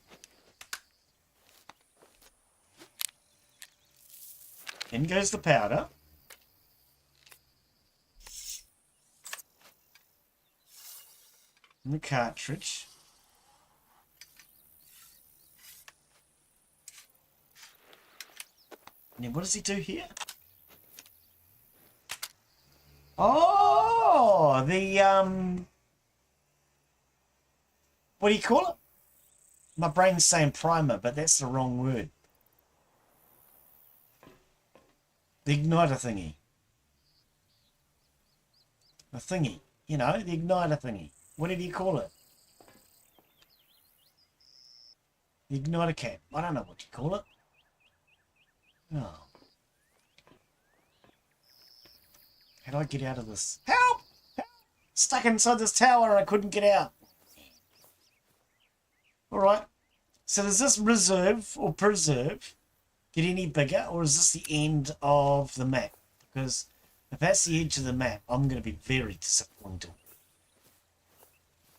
In goes the powder. And the cartridge. And then what does he do here? Oh, the, what do you call it? My brain's saying primer, but that's the wrong word. The igniter thingy. The thingy. You know, the igniter thingy. Whatever you call it. The igniter cap. I don't know what you call it. Oh. How do I get out of this? Help! Help! Stuck inside this tower and I couldn't get out. Alright. So does this reserve or preserve get any bigger, or is this the end of the map? Because if that's the edge of the map, I'm going to be very disappointed.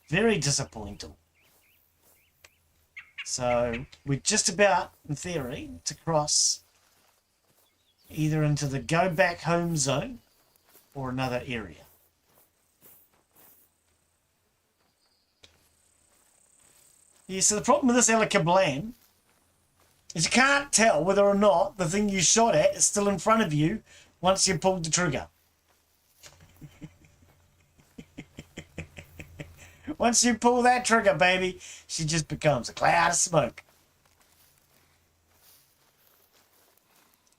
Very disappointed. So we're just about, in theory, to cross either into the go back home zone or another area. Yeah, so the problem with this Kablam is you can't tell whether or not the thing you shot at is still in front of you once you pulled the trigger. Once you pull that trigger, baby, she just becomes a cloud of smoke.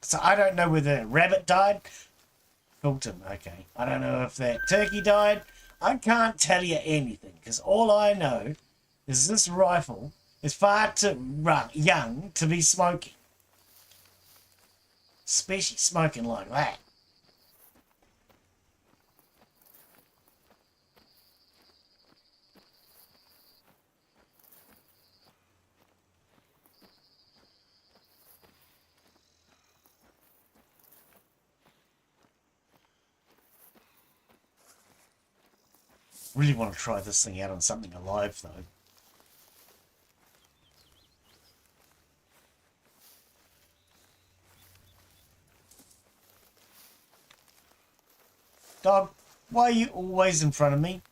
So I don't know whether that rabbit died. Cooked him, okay. I don't know if that turkey died. I can't tell you anything, because all I know is this rifle is far too young to be smoking. Especially smoking like that. Really want to try this thing out on something alive, though. Dog, why are you always in front of me?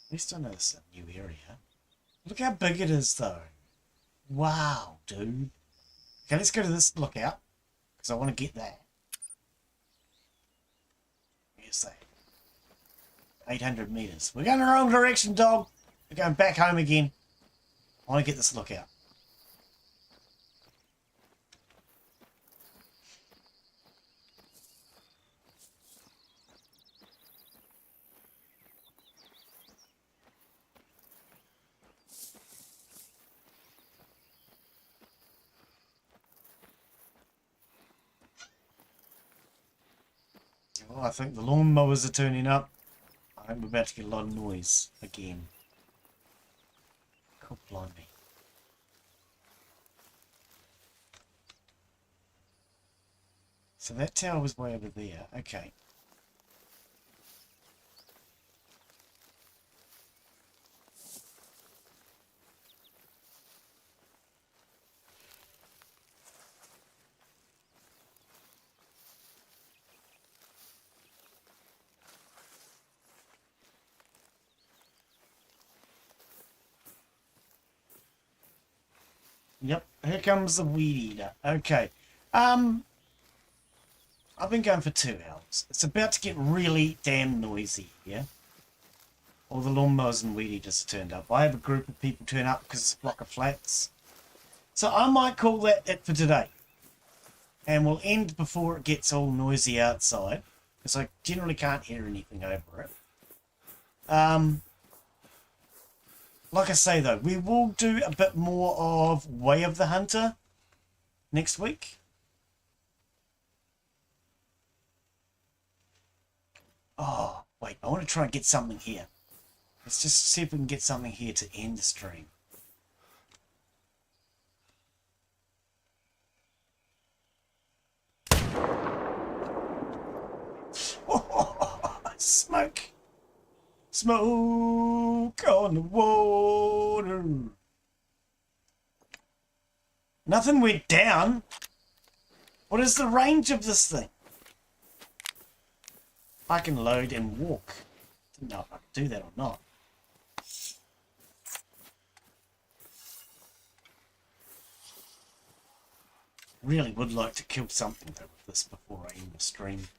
At least I know this is a new area. Look how big it is, though. Wow, dude. Okay, let's go to this lookout, because I want to get that. Here's that. 800 meters. We're going the wrong direction, dog. We're going back home again. I want to get this lookout. Well, I think the lawnmowers are turning up. I think we're about to get a lot of noise again. God blimey. So that tower was way over there. Okay. Yep, here comes the weed eater. Okay. I've been going for 2 hours. It's about to get really damn noisy here. All the lawnmowers and weed eaters turned up. I have a group of people turn up because it's a block of flats. So I might call that it for today. And we'll end before it gets all noisy outside. Because I generally can't hear anything over it. Like I say though, we will do a bit more of Way of the Hunter next week. Oh, wait, I want to try and get something here. Let's just see if we can get something here to end the stream. Smoke! Smoke on the water. Nothing went down. What is the range of this thing? I can load and walk. Didn't know if I could do that or not. Really would like to kill something though with this before I end the stream.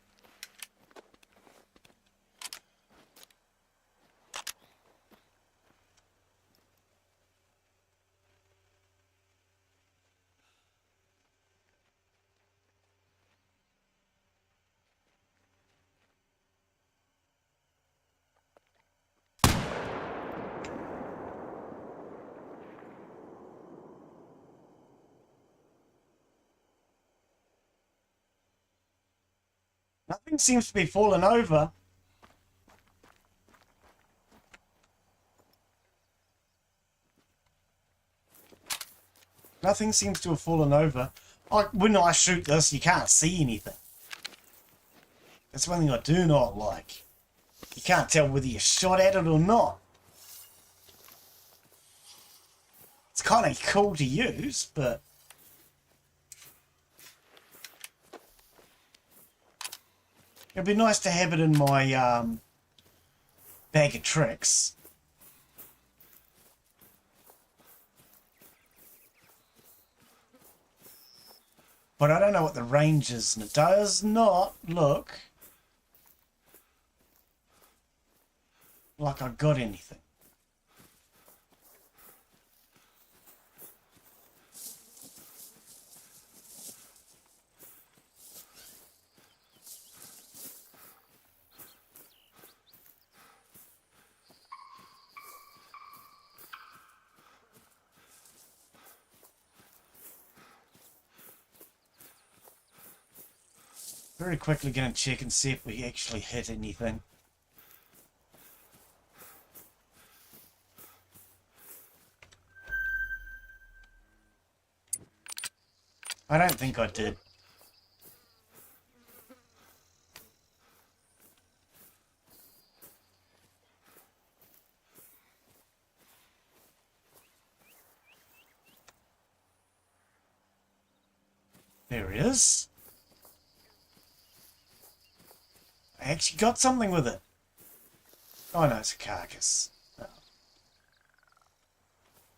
Nothing seems to be falling over. Nothing seems to have fallen over. When I shoot this, you can't see anything. That's one thing I do not like. You can't tell whether you shot at it or not. It's kind of cool to use, but... it'd be nice to have it in my bag of tricks. But I don't know what the range is, and it does not look like I got anything. Very quickly going to check and see if we actually hit anything. I don't think I did. There he is. I actually got something with it. Oh no, it's a carcass.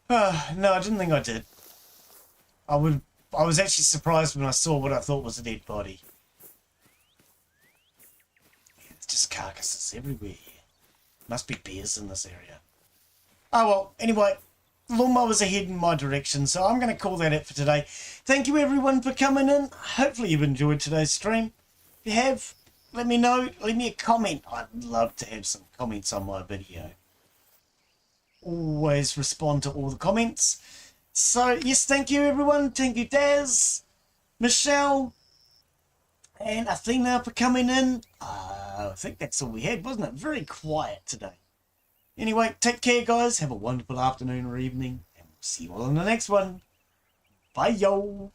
Oh. No, I didn't think I did. I was actually surprised when I saw what I thought was a dead body. Yeah, it's just carcasses everywhere here. Must be bears in this area. Oh well, anyway, lawnmowers are heading my direction, so I'm going to call that it for today. Thank you everyone for coming in. Hopefully you've enjoyed today's stream. If you have, let me know. Leave me a comment. I'd love to have some comments on my video. Always respond to all the comments. So, yes, thank you, everyone. Thank you, Daz, Michelle, and Athena for coming in. I think that's all we had, wasn't it? Very quiet today. Anyway, take care, guys. Have a wonderful afternoon or evening, and we'll see you all in the next one. Bye, yo.